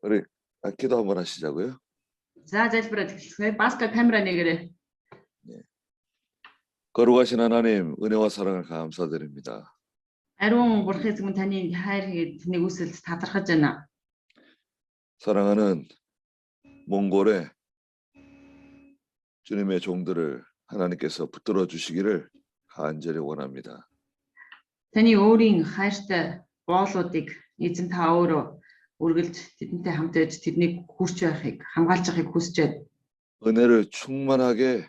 우리 기도 한번 하시자고요. За залбираад эхэлцгээе. Баска камера нэгээрээ. 거룩하신 하나님, 은혜와 사랑을 감사드립니다. Ариун бурхын эзэн таны хайр хийгээд таны үсэлд талархаж байна. 사랑하는 몽골의 주님의 종들을 하나님께서 붙들어 주시기를 간절히 원합니다. Таны өөрийн хайртай боолуудыг эзэн та өөрөө үргэлж тэдэнтэй хамт байж тэднийг хүрч байхыг хамгаалж байхыг хүсэж байна. 은혜를 충만하게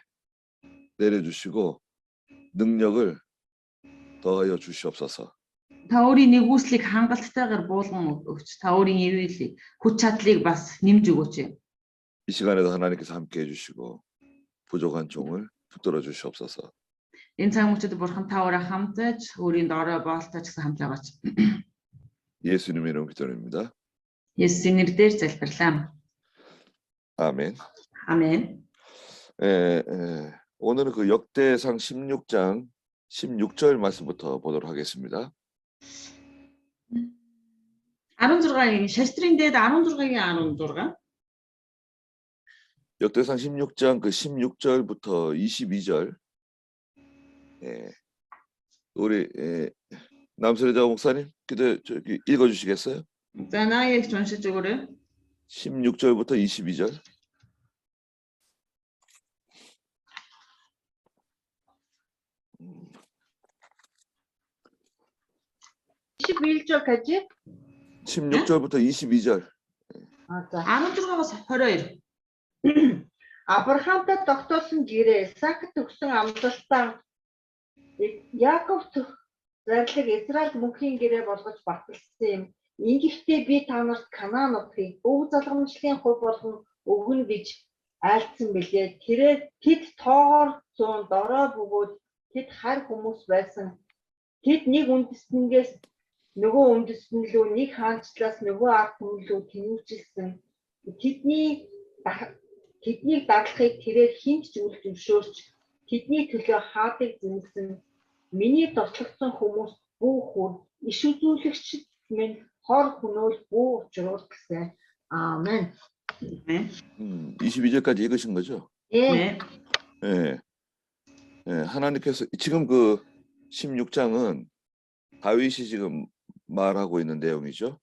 내려주시고 능력을 더하여 주시옵소서. Та өөрийн нэгүслийг хангалттайгаар буулган өгч, та өөрийн ивэлийг, хүч чадлыг бас нэмж өгөөч. 이 시간에도 하나님께서 함께 해주시고 부족한 종을 붙들어 주시옵소서. Энэ цаг мөчид бурхан та өөрөө хамт байж, өөрийн доороо боолтой ч гэсэн хамт байгаач. 예수님의 이름 기도드립니다. Есүсийн нэрээр залбирлаа. 아멘. 아멘. 오늘은 그 역대상 16장 16절 말씀부터 보도록 하겠습니다. 16гийн шаштрын дээд 16гийн 16. 역대상 16장 그 16절부터 22절. 우리 남설자 목사님 기도 저기 읽어 주시겠어요? За нааяг уншиж өгөөрэй. 16절부터 22절. Билжо гэж 16절부터 22절. за 16-аас 22. Авраамтай тогтоосон гэрээ Исаакт өгсөн амлалтаа Яаковт зарлаг Израиль мөнхийн гэрээ болгож баталсан юм. Ингэхдээ би та нарт Канаан нутгийг өв залгамжлын хувь болгон өгнө гэж айлдсан билээ. Тэд тоогоор зүүн дорой бөгөөд тэд хар хүмүүс байсан. Тэд нэг үндэстнээс нөгөө үндэстэн лөө нэг хаанчлаас нөгөө ард түмэн лөө тэнүүжилсэн. Тэднийг дадлахыг тэрээр хинт ч үл зөвшөөрч тэдний төлөө хаадаг зэмсэн. Миний тослогдсон хүмүүс бүх хүр иш үзүүлэгчд минь хор хөнөөл бүх учруул гэсэн. 아멘. 22절까지 읽으신 거죠? 네. 하나님께서 지금 그 16장은 다윗이 지금 말하고 있는 내용이죠.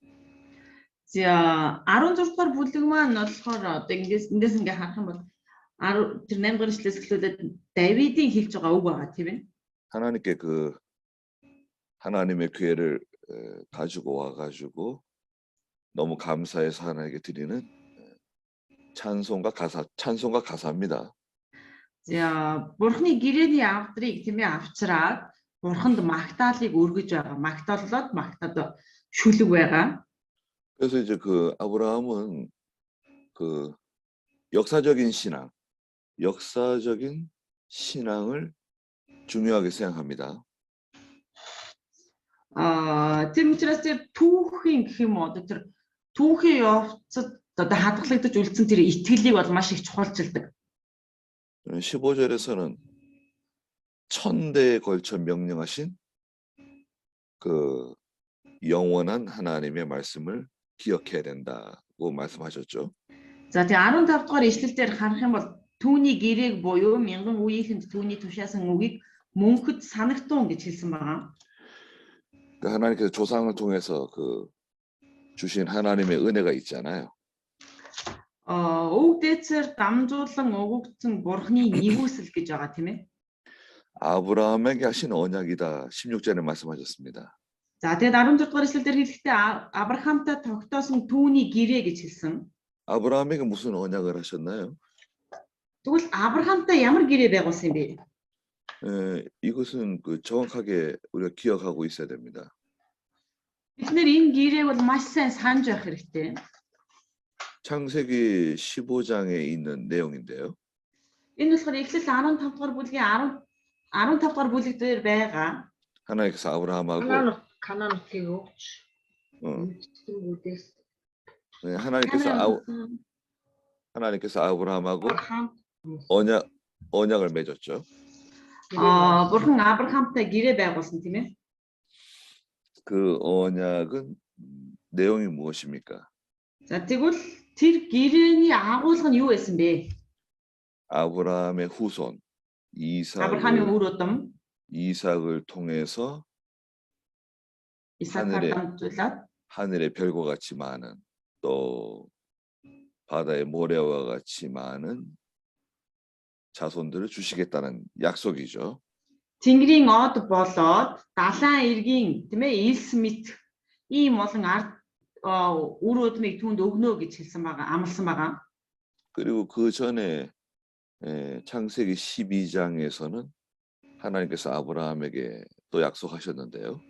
За 16 дугаар бүлэг маань болохоор одоо эндээс ингээ харах юм бол 18 дугаар эшлээс эхлүүлээд Давидын хэлж байгаа үг байгаа тийм ээ. 하나님께 그 하나님의 기회를 가지고 와가지고 너무 감사해서 하나님께 드리는 찬송과 가사입니다. За бурхны гэрээний авдрыг тийм ээ авчраад бурханд магтаалыг өргөж байгаа. Магтааллаад магтаад шүлэг байгаа. 그래서 이제 그 아브라함은 그 역사적인 신앙을 중요하게 생각합니다. Тийм учраас тэр түүхийн гэх юм уу тэр түүхийн явцад одоо хадгалагдаж үлдсэн тэр итгэлийг бол маш их чухалчилдаг. 15절에서는 1000대에 걸쳐 명령하신 그 영원한 하나님의 말씀을 기억해야 된다고 말씀하셨죠. За тэгээ 15 дугаар ишлэлээр харах юм бол түүний гэрээг буюу мянган үеийнхэнд түүний тушаасан үгийг мөнхөд санагтун гэж хэлсэн байгаа. 그 하나님께서 조상을 통해서 그 주신 하나님의 은혜가 있잖아요. Өвөг дээдсээр дамжуулан өгөгдсөн бурхны нэгүсэл гэж байгаа тийм ээ. 아브라함에게 하신 언약이다. 16절에 말씀하셨습니다. За тэгээд 16 дугаар ишлэлээр хэлэхдээ Авраамтай тогтоосон түүний гэрээ гэж хэлсэн. 아브라함에게 무슨 언약을 하셨나요? Тэгвэл Авраамтай ямар гэрээ байгуулсан юм бэ? 이것은 그 정확하게 우리가 기억하고 있어야 됩니다. Бид нэр энэ гэрээг бол маш сайн санаж байх хэрэгтэй. 창세기 15장에 있는 내용인데요. Энэ болохоор Эхлэл 15 дугаар бүлгийн 15 дугаар бүлэг дээр байгаа. 하나님께서 아브라함하고 Канаан нутгийг өгч үүдээс 하나님께서 아브라함하고 언약을 맺었죠. бурхан Авраамтай гэрээ байгуулсан тийм ээ. 그 언약은 내용이 무엇입니까? За тэгвэл тэр гэрээний агуулга нь юу байсан бэ? 아브라함의 후손 Авраамийн 이삭을 үр удам 이삭을 통해서 Исаакаар 하늘에- дамжуулаад 하늘의 별과 같이 많은 또 바다의 모래와 같이 많은 자손들을 주시겠다는 약속이죠. Тэнгэрийн од болоод далайн эргийн тийм ээ элс мэт ийм олон ард үр удмыг түүнд өгнө гэж хэлсэн байгаа, амласан байгаа. 그리고 그 전에 창세기 12장에서는 하나님께서 아브라함에게 또 약속하셨는데요.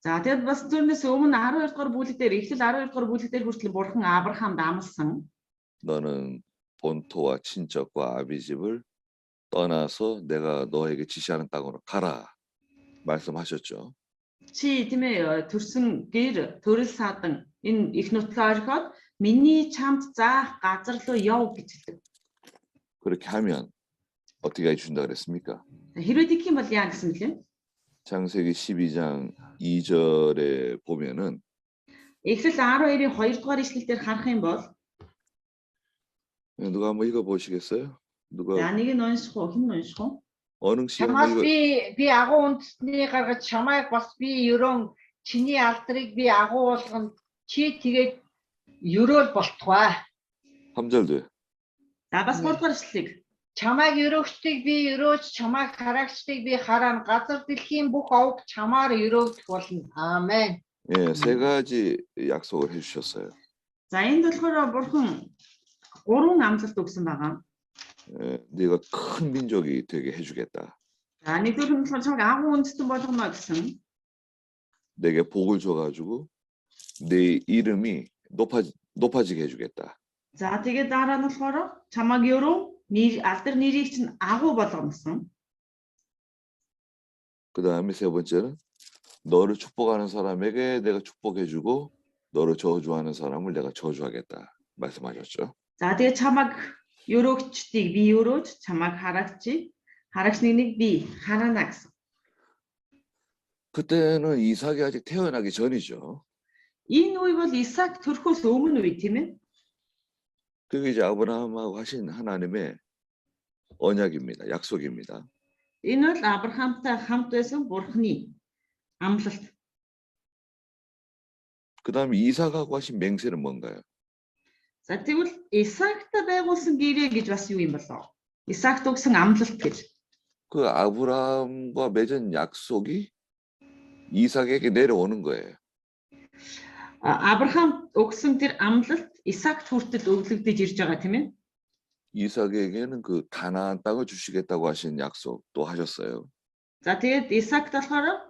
За тэгэд бас түүнээс өмнө 12 дугаар бүлэг дээр эхлэл 12 дугаар бүлэг дээр хүртэл бурхан Авраамд амласан. 너는 본토와 친척과 아비 집을 떠나서 내가 너에게 지시하는 땅으로 가라 말씀하셨죠. Чи тийм ээ төрсөн гэр төрөл садан энэ их нутлаа орхиод миний чамд заах газар руу яв гэж хэлдэг. 그렇게 하면 어떻게 해준다 그랬습니까? Хэрвээ тэгэх юм бол яа гэсэн мөлий? 창세기 12장 2절에 보면은 Эхлэл 12-ийн 2 дугаар ишлэл дээр харах юм бол 누가 한번 읽어보시겠어요? за 누가 нэг нь унших уу, хэн нь унших уу? 어능씨 Чамаас 한번 읽어. би агуу үндэсний гаргаж чамайг бас би ерөн чиний алдрыг би агуу болгоно. Чи тэгээд ерөөл болтугай. 3절도요. За бас 3 дугаар ишлэлийг. Чамайг ерөөгчдийг би ерөөж, чамайг хараагчдыг би хараана. Газар дэлхийн бүх овг чамаар ерөөгдөх болно. Аамен. 예, 세 가지 약속을 해주셨어요. За энд болохоор бурхан 3 амлалт өгсөн байгаа. 예, 네가 큰 민족이 되게 해주겠다. За нэгдүгээр нь болохоор чамайг агуу үндэстэн болгоно гэсэн. 내게 복을 줘가지고 네 이름이 높아지게 해주겠다. За тэгээд дараа нь болохоор чамайг ерөө алдар нэрийг чинь агуу болгоно гэсэн. 그 다음에 세 번째는 너를 축복하는 사람에게 내가 축복해주고 너를 저주하는 사람을 내가 저주하겠다 말씀하셨죠. За тэгээд чамайг ерөөгчдийг би ерөөж, чамайг хараагч нэгнийг би хараана гэсэн. 그때는 이삭이 아직 태어나기 전이죠. Энэ үе бол Исаак төрөхөөс өмнө үе тийм ээ. 그게 이제 아브라함하고 하신 하나님의 언약입니다. 약속입니다. Энэ бол Авраамтай хамт байсан бурхны амлалт. 그 다음에 이삭하고 하신 맹세는 뭔가요? За тэгвэл Исаактай байгуулсан гэрээ гэж бас юу юм болоо? Исаакт өгсөн амлалт гэж. 그 아브라함과 맺은 약속이 이삭에게 내려오는 거예요. Авраам өгсөн тэр амлалт Исаакт хүртэл өглөгдөж ирж байгаа тийм ээ. 이삭에게는 그 가나안 땅을 주시겠다고 하신 약속도 하셨어요. За тэгээд Исаакт болохоор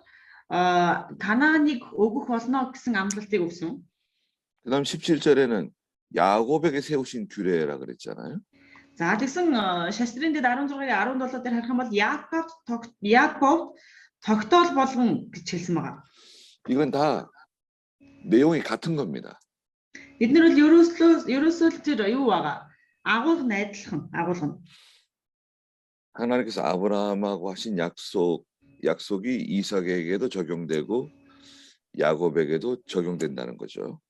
Канааныг өгөх болно гэсэн амлалтыг өгсөн. 그다음 17절에는 야곱에게 세우신 규례라 그랬잖아요. За тэгсэн шаштрын дэд 16-гийн 17 дээр харах юм бол Яаков тогтоол болгон гэж хэлсэн байгаа. 이건 다 내용이 같은 겁니다. Бид нар бол ерөөсөө тэр юу байгаа? Агуулга найдлах агуулга. 하나님께서 아브라함하고 하신 약속이 이삭에게도 적용되고 야곱에게도 적용된다는 거죠.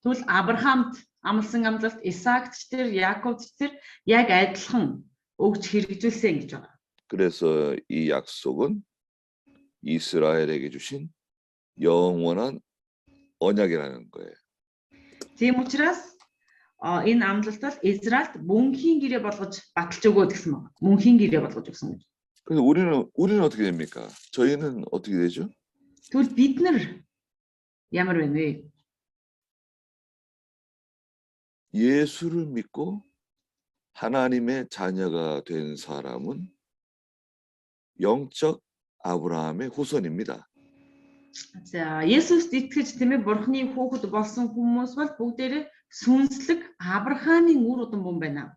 Тэгвэл Авраамд амласан амлалт Исаакт ч тэр Яаковд ч тэр яг адилхан өгч хэрэгжүүлсэн гэж байгаа. 그래서 이 약속은 이스라엘에게 주신 영원한 언약이라는 거예요. Тийм учраас энэ амлалт бол Израильд мөнхийн гэрээ болгож баталж өгөөд гэсэн байна. Мөнхийн гэрээ болгож өгсөн гэж. 그래서 우리는 어떻게 됩니까? 저희는 어떻게 되죠? Тэгвэл бид нар ямар байна вэ? 예수를 믿고 하나님의 자녀가 된 사람은 영적 아브라함의 후손입니다. За Есүст итгэж тийм ээ Бурхны хүүхэд болсон хүмүүс бол бүгдээрээ сүнслэг Авраамийн үр удам хүн байна.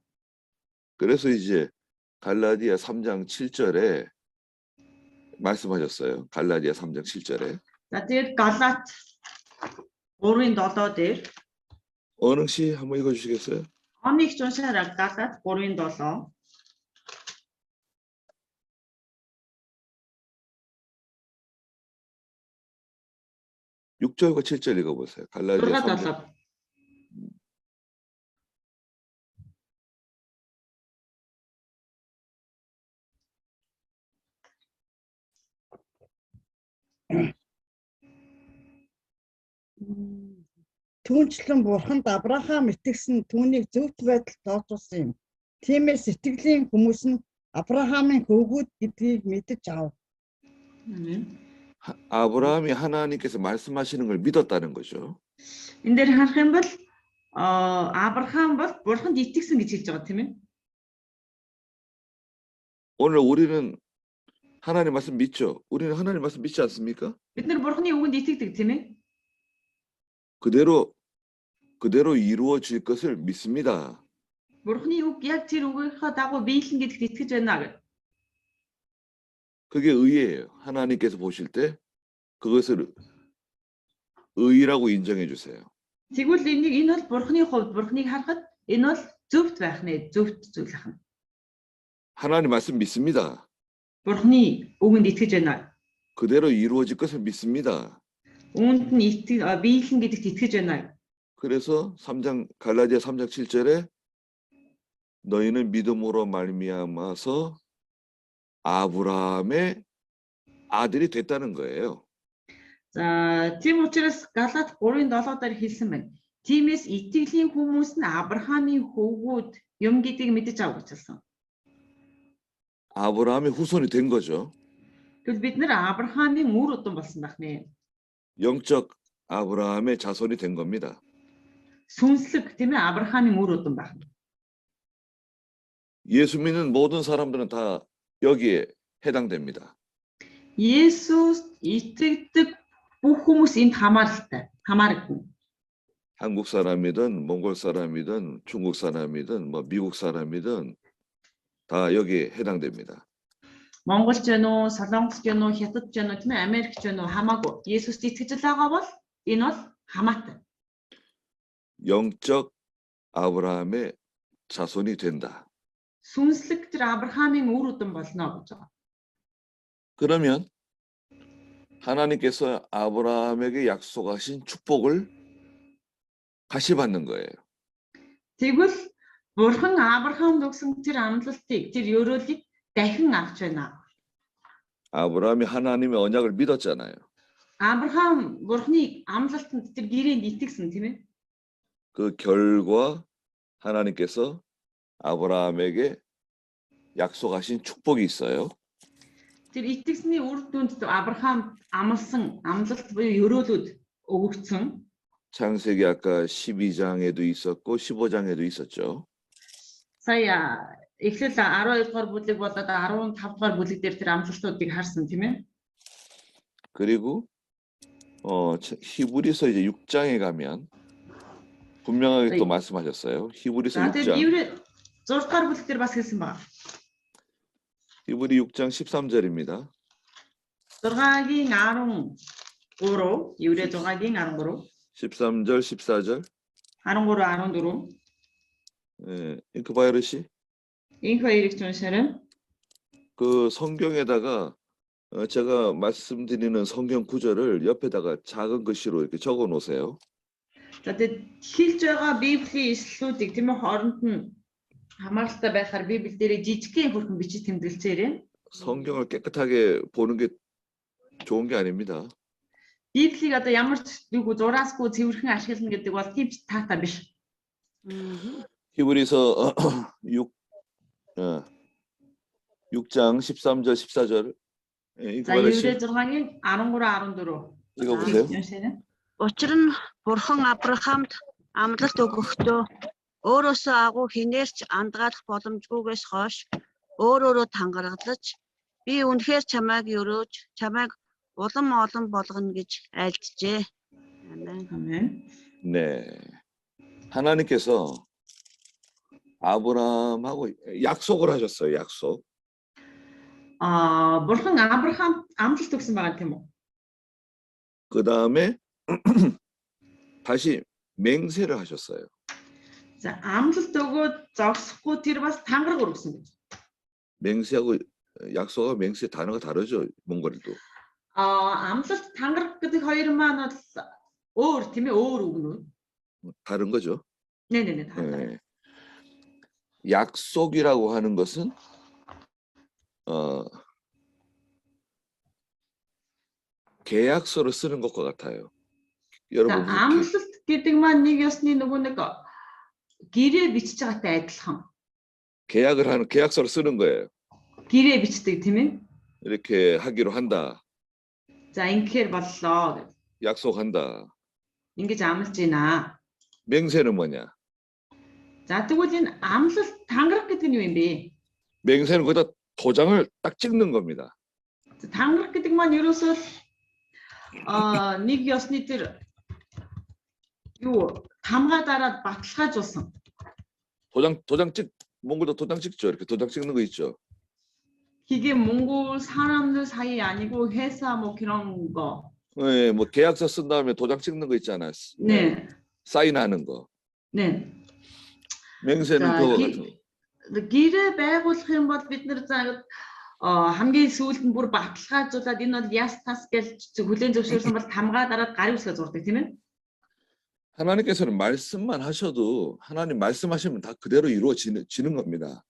그래서 이제 갈라디아 3장 7절에 말씀하셨어요. 갈라디아 3장 7절에. За тэгээд Галаат 3:7 дээр 어능 씨 한번 읽어 주시겠어요? Оныг ч уншаарай Галаат 3:7. 육절과 7절 읽어 보세요. 갈라디아 3장. Түүнчлэн бурханд Авраам итгэсэн түүнийг зөвхт байдалд тооцуулсан юм. Тиймээс итгэлийн хүмүүс нь Авраамын хөвгүүд гэдгийг мэдэж ав. Амен. 아브라함이 하나님께서 말씀하시는 걸 믿었다는 거죠. Энэ дээр харах юм бол Авраам бол бурханд итгэсэн гэж хэлж байгаа тийм ээ. 오늘 우리는 하나님 말씀 믿죠. 우리는 하나님 말씀 믿지 않습니까? Бид нар бурханы үгэнд итгэдэг тийм ээ. 그대로 이루어질 것을 믿습니다. Бурханы үг яг тэр үгийнхаа дагуу биелэн гэдэгт итгэж байна гэх. 그게 의예요. 하나님께서 보실 때 그것을 의라고 인정해 주세요. Тэгвэл энэ бол бурханы хувьд бурханыг харахад энэ бол зөвхт байх нэ, зөвхт зүйл ахна. 하나님 말씀 믿습니다. Бурханы үгэнд итгэж байна. 그대로 이루어질 것을 믿습니다. Үүнд нь биелэн гэдэгт итгэж байна. 그래서 갈라디아 3장 7절에 너희는 믿음으로 말미암아서 아브라함의 아들이 됐다는 거예요. За тийм учраас Галат 3:7 дээр хэлсэн байна. Тиймээс итгэлийн хүмүүс нь Авраамийн хөвгүүд юм гэдгийг мэдэж ав гэж хэлсэн. 아브라함의 후손이 된 거죠. Тэгвэл бид нэр Авраамийн үр удам болсон байх нэ. 영적 아브라함의 자손이 된 겁니다. Сүнслэг тийм ээ Авраамийн үр удам байх. 예수 믿는 모든 사람들은 다 여기에 해당됩니다. Есүс итгэдэг бүх хүмүүс энд хамаардаг. 한국 사람이든 몽골 사람이든 중국 사람이든 미국 사람이든 다 여기에 해당됩니다. Монголч вэ нүү, Солонгосч вэ нүү, Хятадч вэ нүү, тийм ээ Америкч вэ нүү хамаагүй. Есүст итгэж байгаа бол энэ бол хамаатай. 영적 아브라함의 자손이 된다. Сүнслэг тэр Авраамийн үр удам болно гэж байгаа. 그러면 하나님께서 아브라함에게 약속하신 축복을 다시 받는 거예요. Тэгвэл бурхан Авраамд өгсөн тэр амлалтыг, тэр ёроолыг дахин авч байна. 아브라함이 하나님의 언약을 믿었잖아요. Авраам бурханы амлалтанд тэр гэрээнд итгэсэн тийм ээ. 그 결과 하나님께서 아브라함에게 약속하신 축복이 있어요. Тэр итгэсний үр дүнд Авраам амласан амлалт буюу ёроолууд өгөгдсөн. 창세기 아까 12장에도 있었고 15장에도 있었죠. Сая эхлэл 12 дугаар бүлэг болоод 15 дугаар бүлэг дээр тэр амлалтуудыг харсан тийм ээ. 그리고 히브리서 이제 6장에 가면 분명하게 또 말씀하셨어요. 히브리서 За тэр 6장. Еврей 6 дугаар бүлэг дээр бас хэлсэн байна. 히브리 6장 13절입니다. 6-гийн 13, Еврей 6-гийн 13, 13절, 14절. 13, 14. 예, 잉크바이러 씨. Энэ хоёрыг уншаарай. 그 성경에다가 제가 말씀드리는 성경 구절을 옆에다가 작은 글씨로 이렇게 적어 놓으세요. За тэгээд хэлж байгаа Библийн ишлүүдийг тийм ээ хооронд нь хамааралтай байхаар Библи дээр жижигхэн хөрхөн бичиж тэмдэглэцээрэй. 성경을 깨끗하게 보는 게 좋은 게 아닙니다. Библийг одоо ямар ч үгүй зураасгүй цэвэрхэн ашиглана гэдэг бол тийм ч таатай биш. 히브리서 6장 13절 14절. 예, За 잉크바이러 씨. Еврей 6-гийн 13, 14. 읽어보세요. Уншаарай. Учир нь бурхан Авраамд амлалт өгөхдөө өөрөөсөө агуу хинээрч андгаалах боломжгүйгээс хойш өөрөөрөө тангаргалж би үнэхээр чамайг өрөөж чамайг улам олон болгоно гэж айлджээ. Амен. Амен. 네. 하나님께서 아브라함하고 약속을 하셨어요. 약속. Бурхан Авраам амлалт өгсөн байгаа тийм үү? 그 다음에 다시 맹세를 하셨어요. За амлалт өгөөд зогсохгүй тэр бас тангараг өргөсөн гэж. 맹세하고 약속하고 맹세 단어가 다르죠. 몽골에도. Амлалт тангараг гэдэг хоёр маань бол өөр тийм ээ өөр үг нүү. 다른 거죠. Нэ. 네. 약속이라고 하는 것은 계약서를 쓰는 것과 같아요. За 여러분 그 амлалт гэдэг маань нэг ёсны нөгөө нэг гэрээ бичиж байгаатай адилхан. 계약을 하는 계약서를 쓰는 거예요. Гэрээ бичдэг тийм ээ. 이렇게 하기로 한다. За ингэхээр боллоо гэж. 약속한다. Ингэж амлаж байна. 맹세는 뭐냐? За тэгвэл энэ амлалт тангарах гэдэг нь юу юм бэ? 맹세는 거기다 도장을 딱 찍는 겁니다. За, тангарах гэдэг маань ерөөсөө нэг ёсны тэр юу тамгаа дараад баталгаажуулсан. 몽골도 도장 찍죠. 이렇게 도장 찍는 거 있죠. 이게 몽골 사람들 사이 아니고 회사 뭐 그런 거. 네, 뭐 계약서 쓴 다음에 도장 찍는 거 있잖아요. 네. 사인하는 거. 네. 맹세는 자, 그거 같은 거. гэрээ байгуулах юм бол бид нэр за хамгийн сүүлд нь бүр баталгаажуулаад энэ бол яс тас гэж хүлээн зөвшөөрсөн бол тамгаа дараад гарын үсгээ зурдаг тийм ээ. 하나님께서는 말씀만 하셔도 하나님 말씀하시면 다 그대로 이루어지는 겁니다.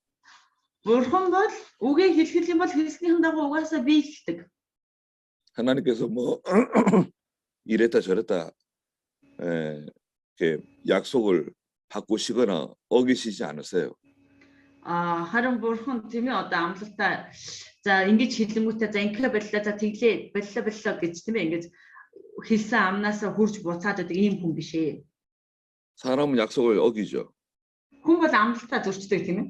Бурхан бол үгээ хэлэх юм бол хэлснийхэн дагуу угаасаа биелдэг. 하나님께서 뭐 이랬다 저랬다 이렇게 약속을 바꾸시거나 어기시지 않으세요. Харин бурхан тийм ээ одоо амлалтаа за ингэж хэлэнгүүтээ за ингээ боллоо за тэглээ боллоо гэж тийм ээ ингэж хэлсэн амнаасаа хурж буцаад байдаг ийм хүн биш ээ. 사람은 약속을 어기죠. Хүн бол амлалтаа зөрчдөг тийм ээ.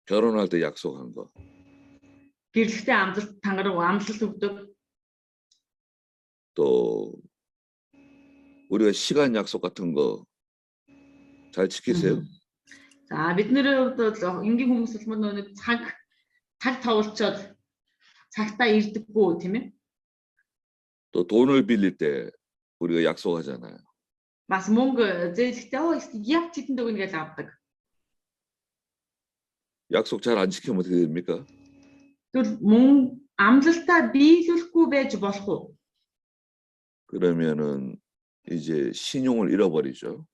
결혼할 때 약속한 거. Гэрлэхдээ амлалт амлалт өгдөг. 또 우리가 시간 약속 같은 거 잘 지키세요? За бидний хувьд бол энгийн хүмүүс бол нэг цаг тавуулчаад цагтаа ирдэггүй тийм ээ. 또 돈을 빌릴 때 우리가 약속하잖아요. Бас мөнгө зээлэхдээ яг тэдэнд өгнө гэж авдаг. 약속 잘 안 지키면 어떻게 됩니까? Тэгвэл мөнгө амлалтаа биелүүлэхгүй байж болох уу? 그러면은 이제 신용을 잃어버리죠.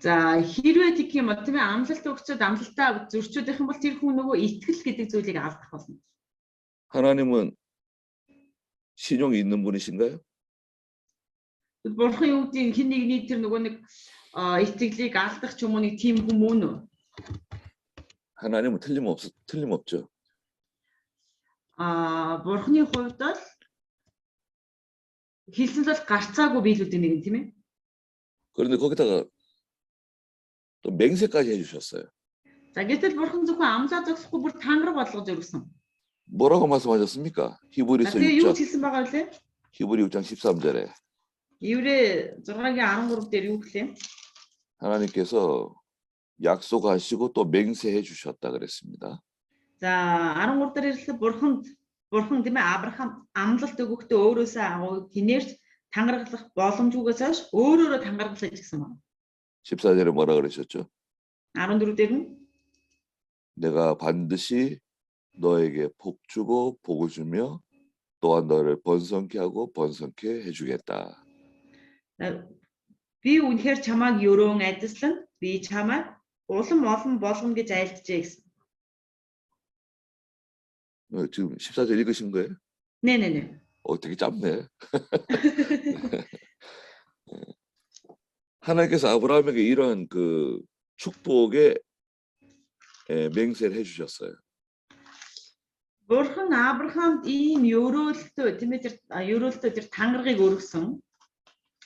За хэрвээ тэгэх юм бол тийм ээ амлалт өгчөөд амлалтаа зөрчөөдөх юм бол тэр хүн нөгөө итгэл гэдэг зүйлийг алдах болно. 하나님은 신용이 있는 분이신가요? Бурхан юу гэдэг хин нэгний тэр нөгөө нэг итгэлийг алдах ч юм уу нэг тийм хүмүүн үү? 하나님은 틀림없죠. Бурханы хувьд бол хэлсэн л гарцаагүй биелүүлдэг нэг юм тийм ээ. 그런데 거기다가 또 맹세까지 해주셨어요. За гэтэл бурхан зөвхөн амлаа зогсохгүй бүр тангараг болгож өргөсөн. 뭐라고 말씀하셨습니까? 히브리서 Тэгээ юу 6장 хэлсэн байгаа вэ? 히브리 6장 13절에 Еврей 6-гийн 13 дээр юу гэлээ? 하나님께서 약속하시고 또 맹세해 주셨다 그랬습니다. За 13 дээр ирлээ бурхан тийм ээ Авраам амлалт өгөхдөө өөрөөсөө агуу гинээрч тангаргалах боломжгүйгээс хойш өөрөөрөө тангаргалж гэсэн байна. 14절에 뭐라 그러셨죠? 14 дээр нь 내가 반드시 너에게 복 주고 복을 주며 또한 너를 번성케 하고 번성케 해주겠다. би үнэхээр чамайг өрөөн адислан би чамайг улам олон болгоно гэж айлтжээ гэсэн. 지금 14절 읽으신 거예요? Нэ. 되게 짧네. 하나님께서 아브라함에게 이런 그 축복의 맹세를 해주셨어요. Бурхан Авраамд ийм өрөөлтөө тийм ээ тэр өрөөлтөө тэр тангарагыг өргөсөн.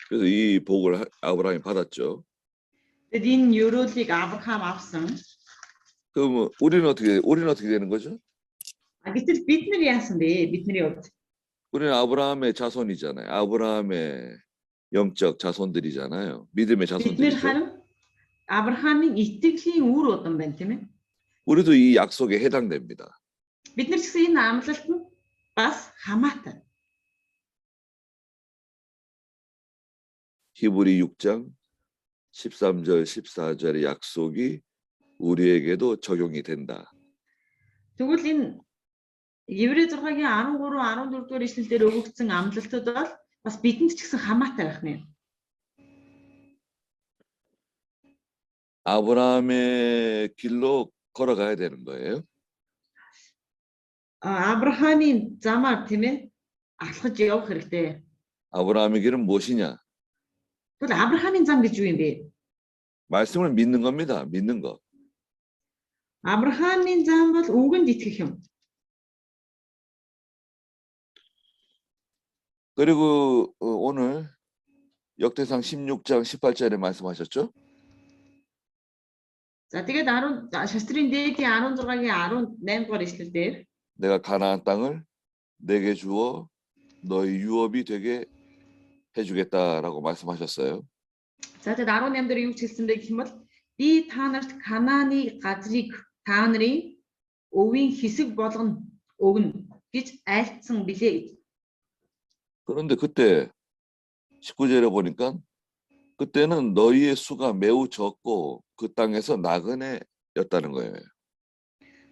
그래서 이 복을 아브라함이 받았죠. Тэгэд энэ өрөөлийг Авраам авсан. 그럼 우리는 어떻게 되는 거죠? Гэтэл бид нар яасан бэ? Бидний хувьд. 우리는 아브라함의 자손이잖아요. 아브라함의 영적 자손들이잖아요. 믿음의 Бид нар 자손들이죠. харин Авраамын итгэлийн үр удам байна тийм ээ. 우리도 이 약속에 해당됩니다. Бид нар ч гэсэн энэ амлалтанд бас хамаатай. 히브리 6장 13절 14절의 약속이 우리에게도 적용이 된다. Тэгвэл энэ Еврей 6-гийн 13, 14 дугаар ишлэлээр өгөгдсөн амлалтууд бол бас бидэнд ч гэсэн хамаатай байх нэ. 아브라함의 길로 걸어가야 되는 거예요. Авраамын замаар тийм ээ алхаж явах хэрэгтэй. 아브라함의 길은 무엇이냐? Тэгвэл Авраамийн зам гэж юу юм бэ? 말씀을 믿는 겁니다. 믿는 거. Авраамийн зам бол үгэнд итгэх юм. 그리고 오늘 역대상 16장 18절에 말씀하셨죠? За тэгээд 10 шастрын дээдийн 16-гийн 18 дугаар ишлэл дээр 내가 가나안 땅을 내게 주어 너희 유업이 되게 해주겠다라고 말씀하셨어요. за тэгээд 18 дээр юу ч хэлсэн бэ гэх юм бол би та нарт Канааны газрыг та нарын өвийн хэсэг болгоно өгнө гэж айлтсан билээ гэж. 그런데 그때 19절에 보니까 그때는 너희의 수가 매우 적고 그 땅에서 나그네였다는 거예요.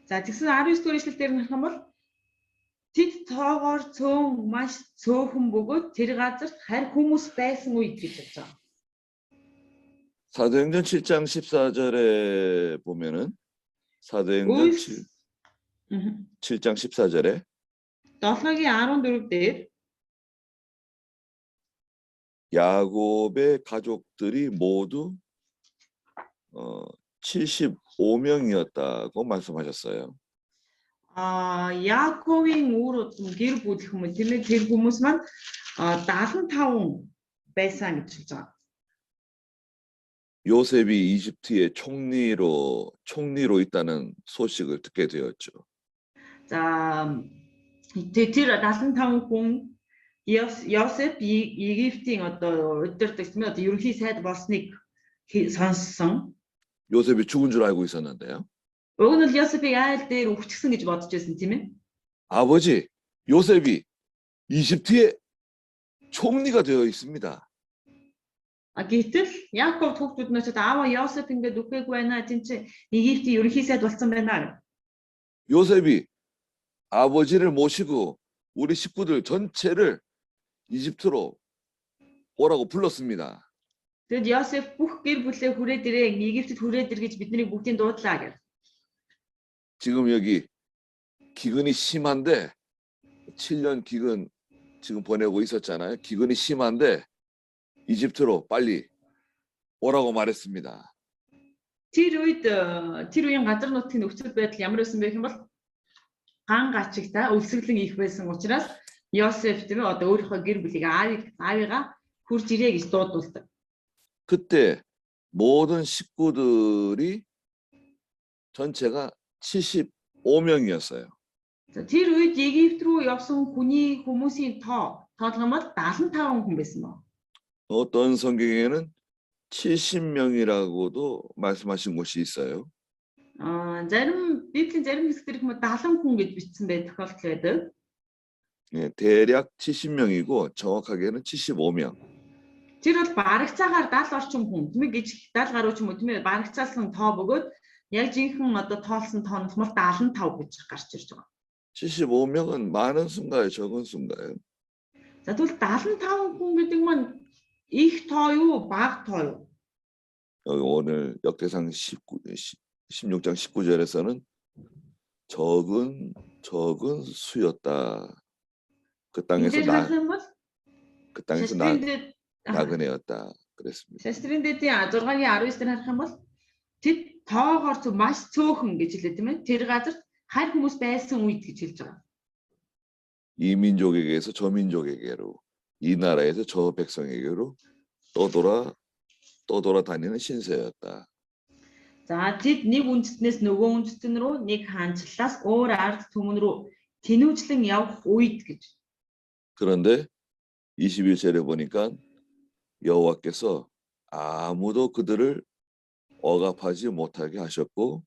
За тэгсэн 19 дугаар ишлэл дээр нөх юм бол тэд тоогоор цөөн маш цөөхөн бөгөөд тэр газарт харь хүмүүс байсан үед гэж хэлж байгаа. 사도행전 7장 14절에 보면은 사도행전 Үйлс 7장 14절에 7-гийн 14 дээр 야곱의 가족들이 모두 75명이었다고 말씀하셨어요. Яаковын үүрүүд гэр бүл хүмүүс тийм ээ тэр хүмүүс маань 75 байсан гэж хэлж байгаа. 요셉이 이집트의 총리로 있다는 소식을 듣게 되었죠. За тэр 75 хүн Йосеф Египтийн одоо удирдагч нь одоо ерөнхий сайд болсныг сонссон. 요셉이 죽은 줄 알고 있었는데요. Уг нь л Йосефийг айл дээр өвчгсөн гэж бодож байсан тийм ээ. 아버지 요셉이 이집트의 총리가 되어 있습니다. Гэтэл Яаков хүүхдүүд нь ч аава Йосеф ингээд үхээгүй байна. Тийм чи Египтийн ерөнхий сайд болсон байна. 요셉이 아버지를 모시고 우리 식구들 전체를 이집트로 오라고 불렀습니다. Тэгэд Йосеф бүх гэр бүлээ хүрээд ирээ, Египтэд хүрээд ир гэж бидний бүгдийг дуудлаа гэж. 지금 여기 기근이 심한데 7년 기근 지금 보내고 있었잖아요. 기근이 심한데 이집트로 빨리 오라고 말했습니다. Тэр үеийн газар нутгийн нөхцөл байдал ямар байсан бэ гэх юм бол ган гачигтай өвсгөлэн их байсан учраас Йосеф тийм ээ одоо өөрийнхөө гэр бүлийг аавыгаа хурж ирээ гэж дуудулдаг. 그때 모든 식구들이 전체가 75명이었어요. Тэр үед Египт рүү явсан хүмүүсийн тоолгон бол 75 хүн байсан ба. 어떤 성경에는 70명이라고도 말씀하신 곳이 있어요. Зарим Библийн зарим хэсгээр хүмүүс 70 хүн гэж бичсэн байдаг тохиолдол байдаг. 예, 대략 70명이고 정확하게는 75명. Тэр бол барагцаагаар 70 орчим хүн тийм ээ гэж 70 гаруй ч юм уу тийм ээ барагцаалсан тоо бөгөөд яг жинхэнэ одоо тоолсон тоо нь 75 гэж гарч ирж байгаа. 75명은 많은 수인가요? 적은 수인가요? За тэгвэл 75 хүн гэдэг маань их тоо юу, бага тоо юу? 여기 오늘 역대상 16장 19절에서는 적은 수였다. 그 땅에서 나그네였다 그랬습니다. Шастрын дэдийн 6-гийн 19 дээр харах юм бол тэд тоогоор маш цөөхөн гэж хэлээ тийм ээ. Тэр газарт харь хүмүүс байсан үед гэж хэлж байгаа. 이 민족에게서 저 민족에게로 이 나라에서 저 백성에게로 떠돌아다니는 신세였다. За тэд нэг үндэстнээс нөгөө үндэстэн рүү, нэг хаанчлалаас өөр ард түмэн рүү тэнүүжлэн явах үед гэж. 그런데 21절에 보니까 여호와께서 아무도 그들을 억압하지 못하게 하셨고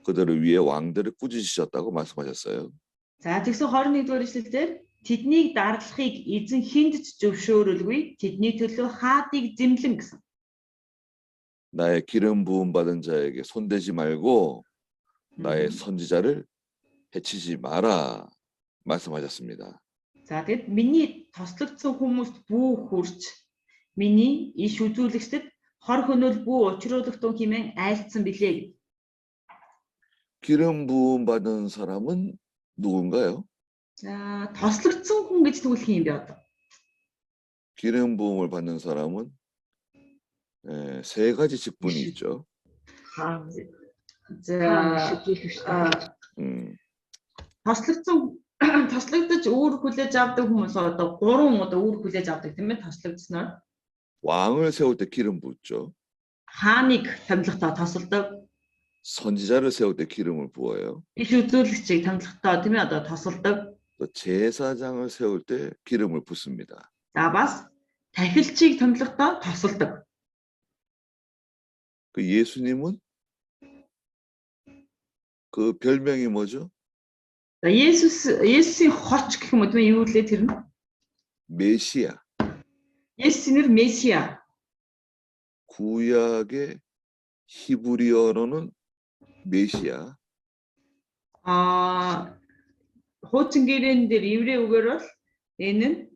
그들을 위해 왕들을 꾸짖으셨다고 말씀하셨어요. За тэгсэн 21-р эшлэлээр тэднийг дарлахыг эзэн хүнд ч зөвшөөрөлгүй, тэдний төлөө хаадыг зэмлэн гэсэн. 나의 기름 부음 받은 자에게 손대지 말고 나의 선지자를 해치지 마라 말씀하셨습니다. За тэгэд миний тослогдсон хүмүүст бүү хүрч, миний иш үзүүлэгчдэд хор хөнөөл бүү учруулагтун хэмээн айлцсан билээ. 기름 부음 받은 사람은 누군가요? За тослогдсон хүн гэж тэгвэл хин юм бэ одоо? 기름 부음을 받는 사람은 세 가지 직분이 있죠. За тослогдож үүрэг хүлээж авдаг хүмүүс одоо 3 одоо үүрэг хүлээж авдаг тийм ээ тослогдсноор 왕을 세울 때 기름 붓죠. хааныг томилохдоо тосолдог, 선지자를 세울 때 기름을 부어요. иш үзүүлэгчийг томилохдоо тийм ээ одоо тосолдог. 또 제사장을 세울 때 기름을 붓습니다. За бас тахилчийг томилохдоо тосолдог. 그 예수님은 그 별명이 뭐죠? За Есүсийн хоч гэх юм уу тийм ээ юу лээ тэр нь? 메시아. Есүс нэр Месиа. 구약의 히브리어로는 메시아. Хуучин гэрэн дээр еврей үгээр бол энэ нь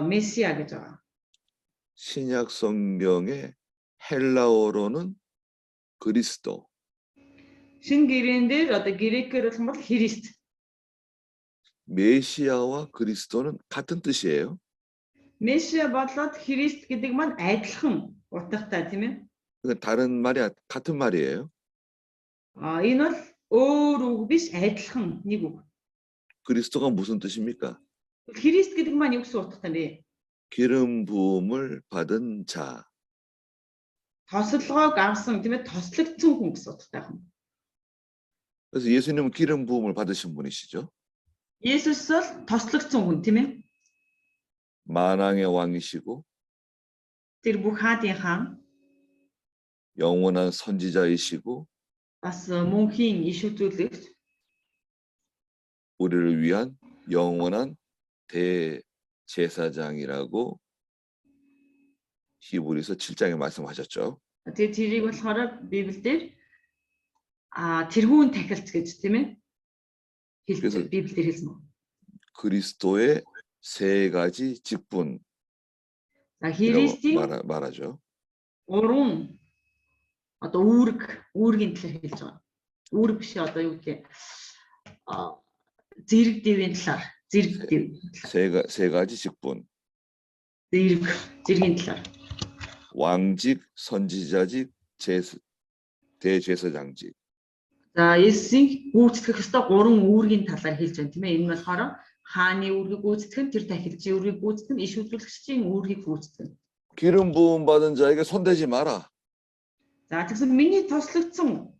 Месиа гэж байгаа. 신약 성경의 헬라어로는 그리스도. Шин гэрэн дээр одоо грекээр бол Христ. 메시아와 그리스도는 같은 뜻이에요. Месиа болоод Христ гэдэг маань адилхан утгатай тийм ээ. 그러니까 다른 말이 같은 말이에요. Энэ бол өөр үг биш адилхан нэг үг. 그리스도가 무슨 뜻입니까? Христ гэдэг маань юу гэсэн утгатай бэ? 기름 부음을 받은 자. Тослогоог авсан тийм ээ тослогдсон хүн гэсэн утгатай хүн. 그래서 예수님은 기름 부음을 받으신 분이시죠. Есүс бол тослогдсон хүн тийм ээ. 만왕의 왕이시고 Тэр бүх хаадын хаан 영원한 선지자이시고 бас мөнхийн иш үзүүлэгч 우리를 위한 영원한 대제사장이라고 히브리서 7장에 말씀하셨죠. тэгээ тэрийг болохоор Библиэлд тэрхүүн тахилч гэж тийм ээ. 그래서 Библиэлд хэлсэн үү? 그리스도의 세 가지 직분 За Христийн 말하죠. 3 одоо үүргийн талаар хэлж байгаа. Үүрэг биш одоо юу гэх зэрэг дэвийн талаар 세 가지 직분. зэргийн талаар. 왕직, 선지자직, 대제사장직. За Есүсийн гүйцэтгэх ёстой 3 үүргийн талаар хэлж байна тийм ээ. Энэ нь болохоор хааны үүргийг гүйцэтгэх нь, тэр тахилчийн үүргийг гүйцэтгэх нь, иш үзүүлэгчийн үүргийг гүйцэтгэх нь. 기름 부음 받은 자에게 손대지 마라. За тэгсэн миний тослогдсон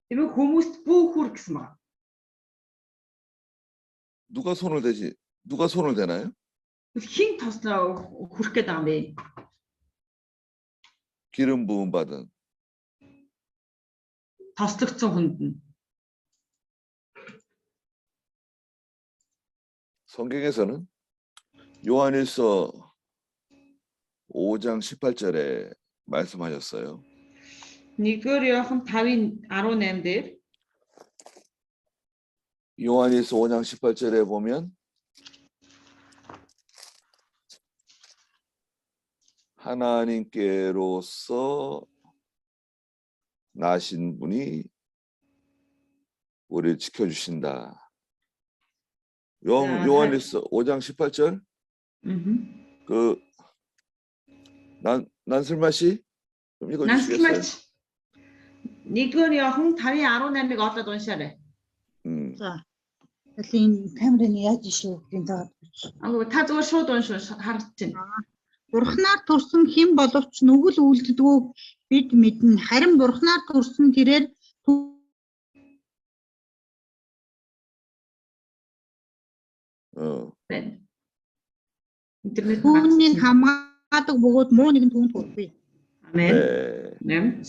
тийм ээ хүмүүст бүх хүр гэсэн байна. 누가 손을 대나요? Хин тослоо хүрх гээд байгаа юм бэ? 기름 부음 받은 Тослогдсон хүнд нь. 성경에서는 요한일서 5장 18절에 말씀하셨어요. 1-р Иохан 5:18 дээр 요한일서 5장 18절에 보면 하나님께로서 나신 분이 우리를 지켜주신다. 요한일서 5장 18절 난슬마씨 좀 읽어주시겠어요? Нансалмаач 1-р Иохан 5:18-ыг олоод уншаарай. За. Тэлийн камерын яаж ишүүгийн таа. Та зүгээр шууд уншиж харж байна. Бурхнаар төрсөн хэн боловч нүгэл үлддэггүй бид мэднэ. Харин Бурхнаар төрсөн тэрээр Интернет түүнийг хамаадаг бөгөөд муу нэгэн түүнд хүргүй. Амен. 네.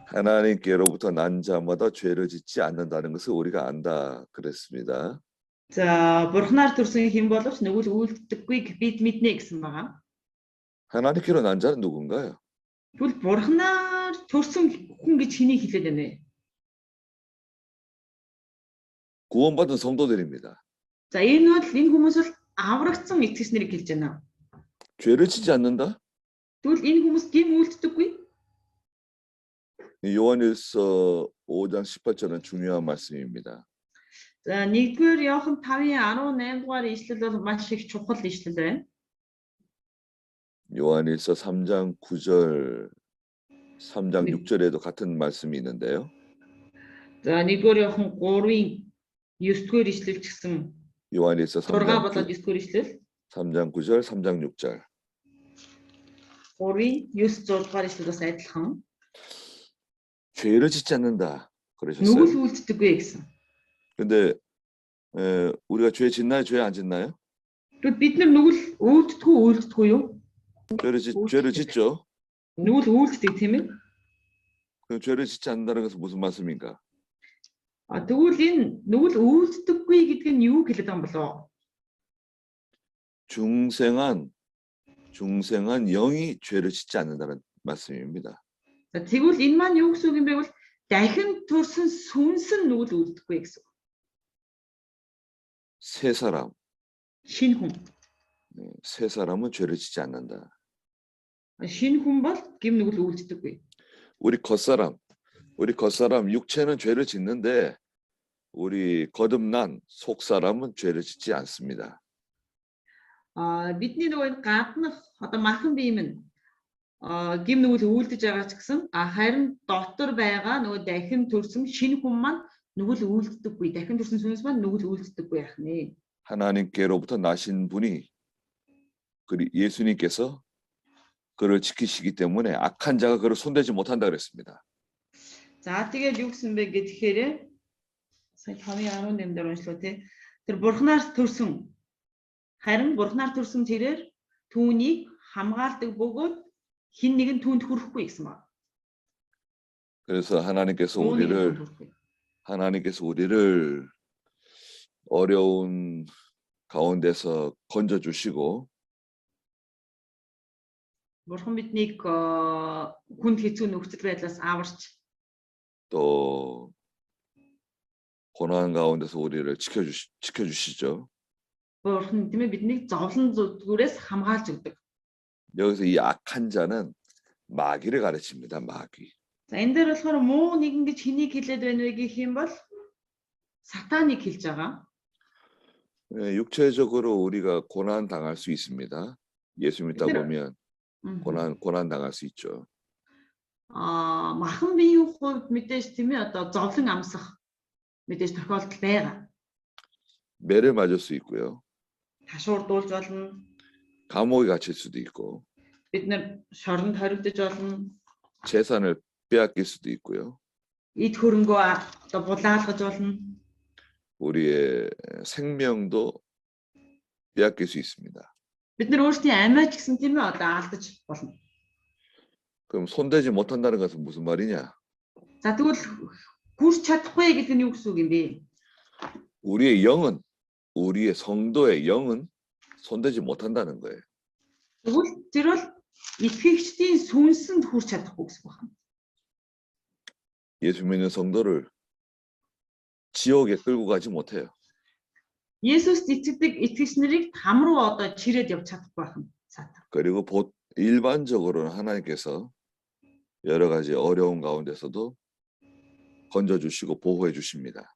하나님께로부터 난 자마다 죄를 짓지 않는다는 것을 우리가 안다 그랬습니다. За Бурхнаар төрсөн хэн боловч нүгэл үлддэггүйг бид мэднэ гэсэн байгаа. 하나님께로 난 자는 누군가요? Тэгвэл Бурхнаар төрсөн хүн гэж хэнийг хэлээд байна вэ? 구원받은 성도들입니다. За энэ хүмүүс бол аврагдсан итгэгч нарыг хэлж байна. 죄를 짓지 않는다? Тэгвэл энэ хүмүүс гим үлддэггүй? 요한일서 5장 18절은 중요한 말씀입니다. За 1-р Иохан 5:18 дугаар ишлэл бол маш их чухал ишлэл байна. 요한일서 3장 9절, 3장 네. 6절에도 같은 말씀이 있는데요. За 1-р Иохан 3-ын 9-р ишлэл ч гэсэн 요한일서 6 3장, болоод 9-р ишлэл 3장 9절, 3장 6절. 3-ын 9-100 дугаар ишлэл бас адилхан. 죄를 짓지 않는다 그러셨어요. Нүгэл үлддэггүй гэсэн. 근데 우리가 죄 짓나요? 죄 안 짓나요? Тэгвэл бид нар нүгэл үлддэггүй юу? 죄를 짓죠. Нүгэл үлддэг тийм ээ. 그 죄를 짓지 않는다는 것은 무슨 말씀인가? Тэгвэл энэ нүгэл үлддэггүй гэдэг нь юу хэлээд байгаа юм болоо? 중생한 영이 죄를 짓지 않는다는 말씀입니다. За тэгвэл энэ маань юу гэсэн үг юм бэ? Бол дахин төрсөн сүнс нь нүгэл үлдэхгүй гэсэн. 새 사람, Шинэ хүн. 새 사람은 죄를 짓지 않는다. Шинэ хүн бол гим нүгэл үлддэггүй. 우리 겉사람 육체는 죄를 짓는데 우리 거듭난 속사람은 죄를 짓지 않습니다. Бидний нөгөө энэ гаднах одоо махан бие минь гим нүгэл үлдэж байгаа ч гэсэн харин дотор байгаа нөгөө дахин төрсөн шинэ хүн маань нүгэл үлддэггүй. Дахин төрсөн сүнс маань нүгэл үлддэггүй яах нэ. 하나님께로부터 나신 분이 예수님께서 그를 지키시기 때문에 악한 자가 그를 손대지 못한다 그랬습니다. За тэгээд юу гэсэн бэ гэхээр сая 5:18 дээр уншлаа тий. Тэр бурхнаар төрсөн харин бурхнаар төрсөн тэрээр түүнийг хамгаалдаг бөгөөд хин нэг нь түүнд хүрэхгүй гэсэн ба. 그래서 하나님께서 우리를 어려운 가운데서 건져 주시고 Бурхан биднийг хүнд хэцүү нөхцөл байдлаас аварч 또 고난 가운데서 우리를 지켜주시죠. Бурхан тийм ээ биднийг зовлон зүгээрээс хамгаалж өгдөг. 여기서 이 악한 자는 마귀를 가르칩니다. 마귀. За энэ дээр болохоор муу нэгэн гэж хэнийг хэлээд байна вэ гэх юм бол сатаныг хэлж байгаа. 육체적으로 우리가 고난 당할 수 있습니다. 예수 믿다 보면 고난 당할 수 있죠. Махан биеийн хувьд мэдээж тийм ээ одоо зовлон амсах мэдээж тохиолдол байгаа. 매를 맞을 수 있고요. Ташуурдуулж болно. 감옥에 갇힐 수도 있고. Бид нар шоронд хоригдож болно. 재산을 빼앗길 수도 있고요. Эд хөрөнгөө одоо булаалгаж болно. 우리의 생명도 빼앗길 수 있습니다. Бид нар өөрсдийн амиа ч гэсэн тийм ээ одоо алдаж болно. 그럼 손대지 못한다는 것은 무슨 말이냐? За тэгвэл хүрч чадахгүй гэдэг нь юу гэсэн үг юм бэ? 우리의 영은, 우리의 성도의 영은 손대지 못한다는 거예요. Тэгвэл тэр бол итгэгчдийн сүнсэнд хүрч чадахгүй гэсэн байна. 예수 믿는 성도를 지옥에 끌고 가지 못해요. Есүст итгэдэг итгэгч нарыг хам руу одоо чирээд явж чадахгүй байна. Сатан. 그리고 일반적으로는 하나님께서 여러 가지 어려운 가운데서도 건져주시고 보호해 주십니다.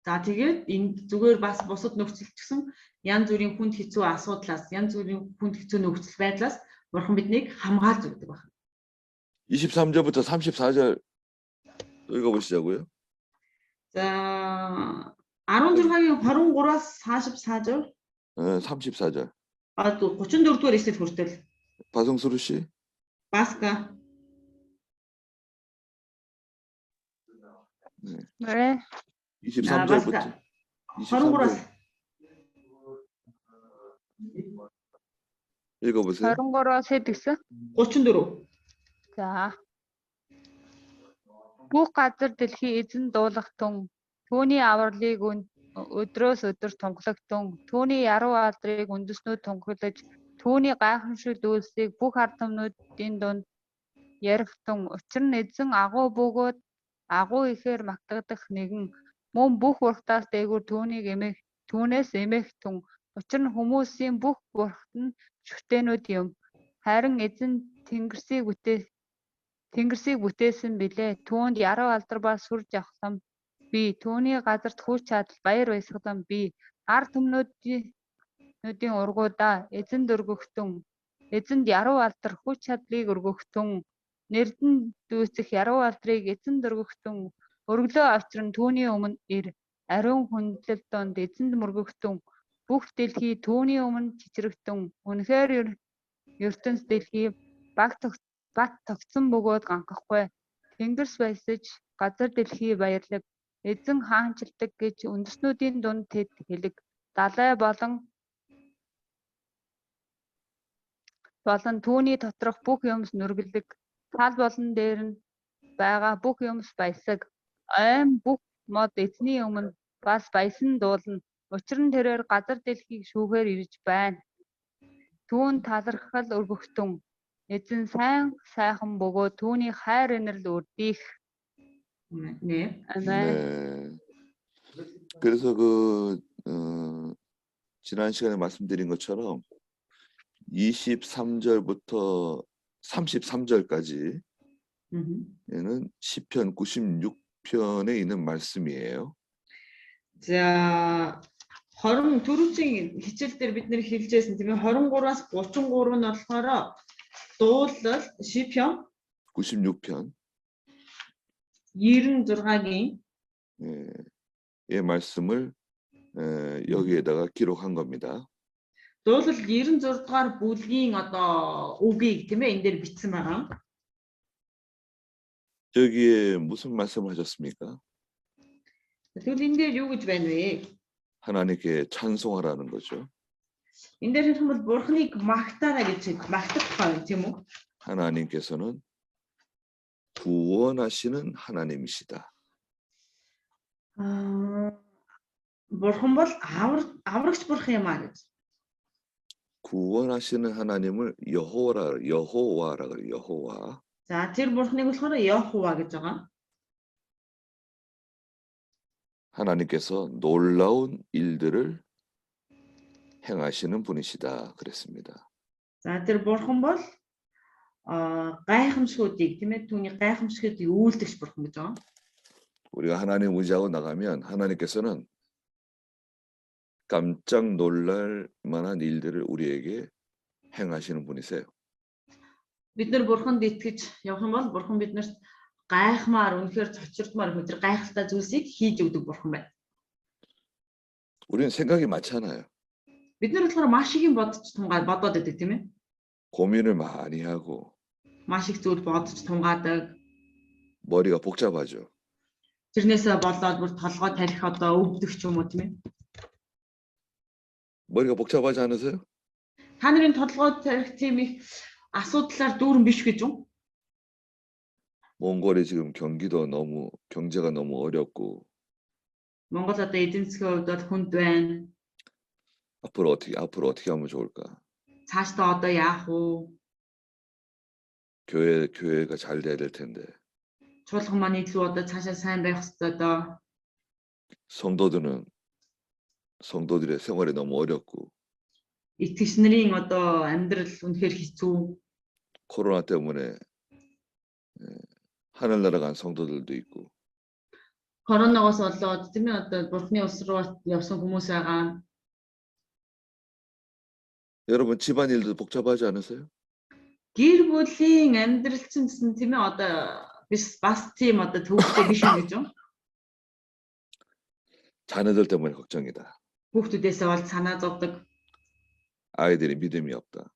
За тэгээд энэ зүгээр бас бусад нөхцөлч гэсэн янз бүрийн хүнд хэцүү асуудлаас, янз бүрийн хүнд хэцүү нөхцөл байдлаас Бурхан биднийг хамгаалж өгдөг байна. 23절부터 34절 읽어보시자고요. За 16-гийн 23-аас 44-절. 34절. 34-р эшлэл хүртэл. 바성수루 씨. Баска. 네. 23절부터. 23-аас 읽어보세요. 23-аас хэд гэсэн? 34. За. Бүх газар дэлхий эзэн дуулахтун түүний авралыг өдрөөс өдөр тунхлагдтун түүний яруу алдрыг үндэснүүд тунхаглаж түүний гайхамшигт үйлсийг бүх ард түмнүүдийн дунд ярихтун учир нь эзэн агуу бөгөөд агуу ихээр магтагдах нэгэн мөн бүх бурхтаас дээгүүр түүнээс эмэхтун учир нь хүмүүсийн бүх бурхт нь шүтэнүүд юм харин эзэн тэнгэрсийг бүтээсэн билээ түүнд яруу алдар ба сүр жавхлам B. Түүний газарт хүч чадал баяр баясгалан B. Ард түмнүүдийн ургуудаа эзэнд өргөхтөн эзэнд яруу алдар хүч чадлыг өргөхтөн нэрдэн дүүцэх яруу алдрыг эзэнд өргөхтөн өргөлөө авчран түүний өмнө ир ариун хүндлэл донд эзэнд мөргөхтөн бүх дэлхий түүний өмнө чичрэгтэн үнэхээр ертөнц дэлхий бат тогтсон бөгөөд ганхахгүй тэнгэрс баясаж газар дэлхий баярлаг эзэн хаанчилдаг гэж үндэснүүдийн дунд тэд хэлэг далай болон түүний доторх бүх юмс нүргэлэг тал болон дээр нь байгаа бүх юмс баясаг ойн бүх мод эзний өмнө бас баясан дуулна учир нь тэрээр газар дэлхийг шүүхээр ирж байна түүн талархал өргөхтөн эзэн сайхан бөгөөд түүний хайр инэрл үрдих. 네. 아멘. 네. 그래서 지난 시간에 말씀드린 것처럼 23절부터 33절까지는 시편 96편에 있는 말씀이에요. За 24-ийн хичээл дээр бид нэр хэлжсэн тийм ээ 23-аас 33 нь болохоор дуулал 시편 96편 96гийн 의 말씀을 여기에다가 기록한 겁니다. дуулал 96 дугаар бүлгийн одоо үгийг тийм ээ энэ дээр бичсэн байгаа. 저기에 무슨 말씀을 하셨습니까? тэгвэл энэ дээр юу гэж байна вэ? 하나님께 찬송하라는 거죠. Энэ дээр хэлэх юм бол Бурхныг магтаарай гэж магтах тухай тийм үү? 하나님께서는 구원하시는 하나님이시다. Бурхан бол аврагч бурхан юм аа гэж. 구원하시는 하나님을 여호와라 그래요. 여호와. За тэр бурхныг болохоор Йохова гэж байгаа. 하나님께서 놀라운 일들을 행하시는 분이시다 그랬습니다. За тэр бурхан бол гайхамшгуудыг тийм ээ түүний гайхамшгуудыг үйлдэгч бурхан гэж байгаа. 우리가 하나님 의지하고 나가면 하나님께서는 깜짝 놀랄 만한 일들을 우리에게 행하시는 분이세요. Бид нар бурханд итгэж явах юм бол бурхан биднэрт гайхмаар үнэхээр цочирдмаар өдөр гайхалтай зүйлсийг хийж өгдөг бурхан байна. 우리는 생각이 많잖아요. Бид нар болохоор маш их юм бодож бодоод байдаг тийм ээ. 고민을 많이 하고 Маш их зүйл бодож тунгаадаг. 머리가 복잡하죠. Тэрнээсээ болоод бүр толгой тарих одоо өвдөх ч юм уу тийм ээ. 머리가 복잡하지 않으세요? Та нарын толгой тарих тийм их асуудлаар дүүрэн биш гэж үү? 몽골이 지금 경제가 너무 어렵고 Монгол одоо эдийн засгийн хувьд бол хүнд байна. 앞으로 어떻게 하면 좋을까? Цаашдаа одоо яах вэ? 교회가 잘 돼야 될 텐데. Чуулган маань илүү одоо цаашаа сайн байх хэрэгтэй доо. 성도들의 생활이 너무 어렵고 Итгэгч нарын одоо амьдрал үнэхээр хэцүү. 코로나 때문에 하늘나라 간 성도들도 있고 Коронавигоос болоод тийм ээ одоо бурхны улс руу явсан хүмүүс байгаа. 여러분 집안일도 복잡하지 않으세요? Гэр бүлийн амьдрал чинь гэсэн тийм ээ одоо бас тийм одоо төвөгтэй биш юм гэж үү? 자녀들 때문에 걱정이다. Хүүхдүүдээсээ бол санаа зовдөг. 아이들이 믿음이 없다.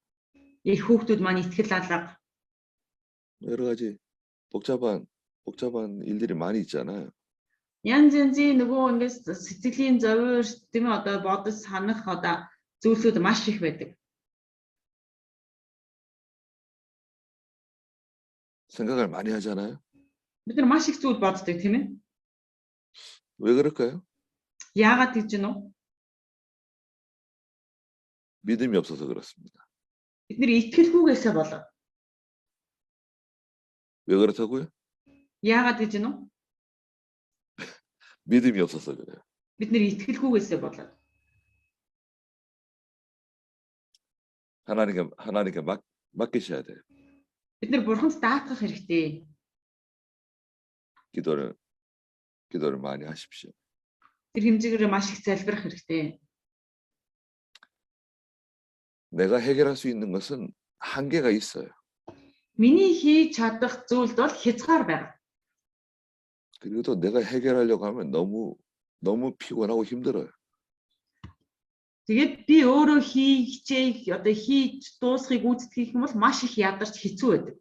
Их хүүхдүүд маань итгэл алга. 여러 가지 복잡한 일들이 많이 있잖아요. Янз янзын нөгөө ингээс сэтгэлийн зовир тийм ээ одоо бодож санах одоо зүйлсүүд маш их байдаг. 생각을 많이 하잖아요. Бид нар маш их зүйл боддог тийм ээ. 왜 그럴까요? Яагаад гэж гэнэ үү? 믿음이 없어서 그렇습니다. Бид нар итгэлгүйгээсээ болоо. 왜 그렇다고요? Яагаад гэж гэнэ үү? 믿음이 없어서 그래요. Бид нар итгэлгүйгээсээ болоо. 하나님께 맡기셔야 돼요. Бид нар бурханд даатгах хэрэгтэй. 기도를 많이 하십시오. Тэр хэмжээгээр маш их залбирах хэрэгтэй. 내가 해결할 수 있는 것은 한계가 있어요. Миний хийж чадах зүйлд бол хязгаар байна. 그리고 또 내가 해결하려고 하면 너무 피곤하고 힘들어요. Тэгээд би өөрөө хийж дуусхийг гүйцэтгэх юм бол маш их ядарч хэцүү байдаг.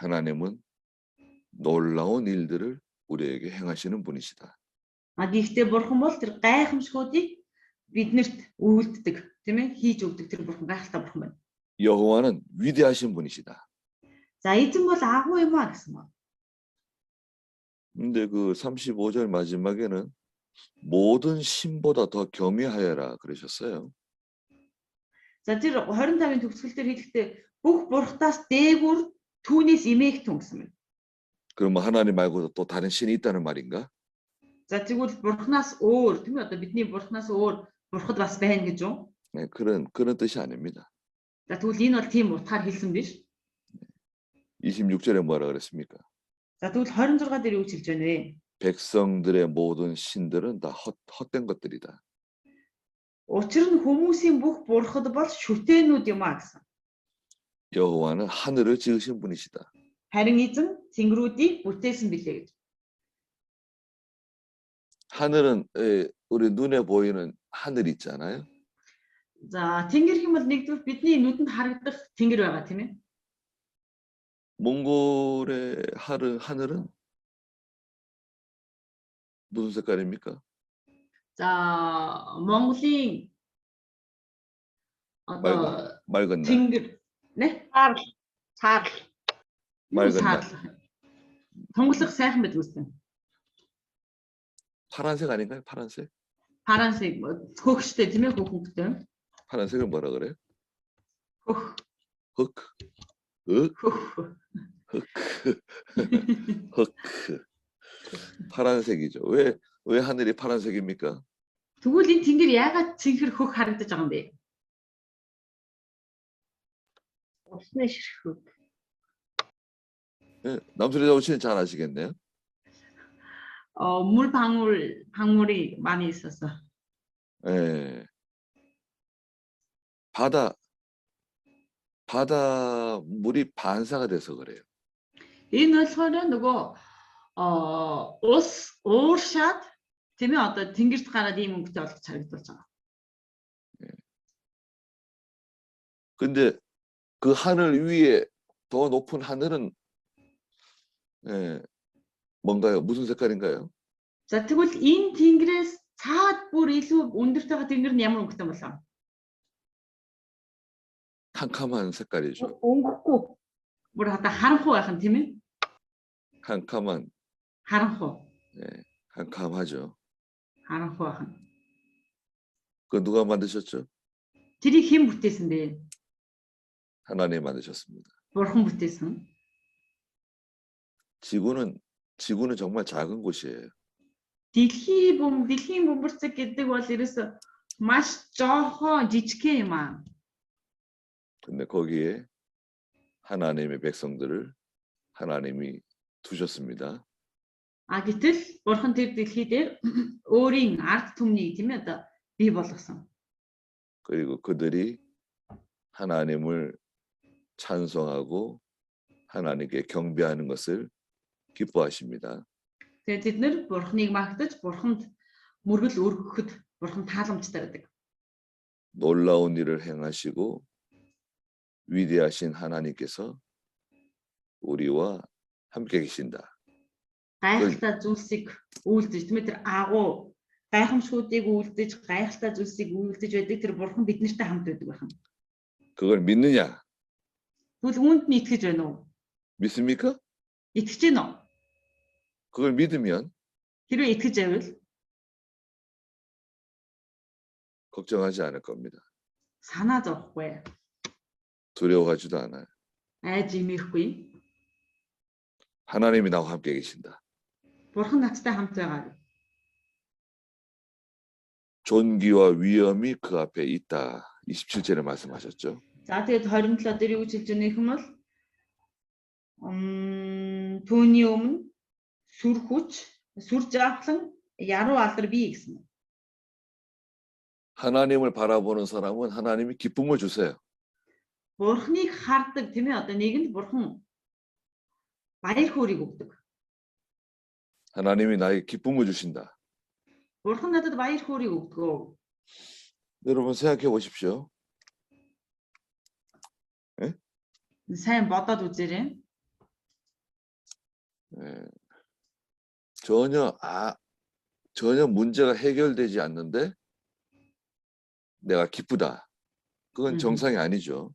하나님은 놀라운 일들을 우리에게 행하시는 분이시다. Гэхдээ бурхан бол тэр гайхамшгуудыг биднэрт үйлддэг, тийм ээ, хийж өгдөг тэр бурхан гайхалтай бурхан байна. 여호와는 위대하신 분이시다. За эзэн бол агуу юм а гэсэн ба. 근데 그 35절 마지막에는 모든 신보다 더 겸이하여라 그러셨어요. За тэр 25-ын төгсгөл дээр хэлэхдээ бүх бурхтаас дээгүүр түүнээс имээх түн гэсэн байна. 그러면 하나님 말고도 또 다른 신이 있다는 말인가? За тэгвэл бурхнаас өөр, тийм ээ, одоо бидний бурхнаас өөр бурхад бас байна гэж юу? 네, 그런 뜻이 아닙니다. За тэгвэл энэ бол тийм утгаар хэлсэн биш. 26절에 뭐라 그랬습니까? За тэгвэл 26 дээр юу хэлж байна вэ? 백성들의 모든 신들은 다 헛된 것들이다. Учир нь хүмүүсийн бүх бурхад бол шүтэнүүд юм а гэсэн. 여호와는 하늘을 지으신 분이시다. Харин эзэн тэнгэрүүдийг бүтээсэн билээ гэж. 하늘은 우리 눈에 보이는 하늘 있잖아요. За тэнгэр хэм бол нэгдүгээр бидний нүдэнд харагдах тэнгэр байгаа тийм ээ. 몽골의 하늘은 무슨 색깔입니까? За Монголын одоо 맑은 날. тэнгэр нэ Цаарл. 맑은 날. Тонголох сайхан байдаг үстэй. 파란색 아닌가요? 파란색? 파란색 хөхштэй тийм ээ, хөхтэй. 파란색을 뭐라 그래요? Хөх. 흑. 흑. Хөх. 흑. 파란색이죠. 왜 하늘이 파란색입니까? Тэгвэл энэ тэнгэр яагаад цэнхэр хөх харагдаж байгаа юм бэ? Усны ширхэг. 예, 남수리 자우치는 잘 아시겠네요. 물 방울이 많이 있었어. 예. 바다 물이 반사가 돼서 그래요. Энэ болохоор нөгөө ус ууршаад тийм ээ, одоо тэнгэрт гараад ийм өнгөтэй болгож харагдуулж байгаа. 근데 그 하늘 위에 더 높은 하늘은 뭔가요? 무슨 색깔인가요? За тэгвэл энэ тэнгэрээс цаад бүр илүү өндөртэйгээ тэнгэр нь ямар өнгөтэй болов? 캄캄한 색깔이죠. Өнгөхгүй. Бүр одоо харанхуй байх нь тийм ээ? 캄캄한. Харанхуй. 예, 캄캄하죠. Харанхуй байх нь. 그 누가 만드셨죠? Тэрийг хэн бүтээсэн бэ? 하나님 만드셨습니다. Бурхан бүтээсэн. 지구는 정말 작은 곳이에요. Дэлхийн бөмбөрцөг гэдэг бол ерөөсө маш жоохон жижигхэн юм аа. 근데 거기에 하나님의 백성들을 하나님이 두셨습니다. Гэтэл бурхан тэр дэлхий дээр өөрийн ард түмнийг тийм ээ, одоо бий болгосон. 그리고 그들이 하나님을 찬송하고 하나님께 경배하는 것을 기뻐하십니다. Тэгээд тэд нэр бурханыг магтаж, бурханд мөргөл өргөхөд бурхан тааламжтай байдаг. 놀라운 일을 행하시고 위대하신 하나님께서 우리와 함께 계신다. Гайхалтай зүйлсийг үйлдэж, тийм ээ, тэр агуу гайхамшгуудыг үйлдэж, гайхалтай зүйлсийг үйлдэж байдаг тэр бурхан биднэртэй хамт байдаг байна. 그걸 믿느냐? Тэгвэл үүнд нь итгэж байна уу? 믿습니까? Итгэж байна уу? 그걸 믿으면 Хэрвээ итгэж байвал 걱정하지 않을 겁니다. санаа зовхгүй. 두려워하지도 않아요. Айж имэхгүй. 하나님이 나와 함께 계신다. Бурхан надтай хамт байгаа. 존귀와 위엄이 그 앞에 있다. 27절에 말씀하셨죠. За тэгээд 27 дээр юу хэлж байгаа юм бол түүний өмнө сүр хүч, сүр жавхлан, яруу алдар бий гэсэн. 하나님을 바라보는 사람은 하나님이 기쁨을 주세요. Бурхныг хардаг тийм ээ одоо нэгэнд бурхан баяр хөөргийг өгдөг. 하나님이 나에게 기쁨을 주신다. Бурхан надад баяр хөөргийг өгдөг. 여러분 생각해 보십시오. Сайн бодоод үзээрэй. 전혀 문제가 해결되지 않는데 내가 기쁘다. 그건 정상이 아니죠.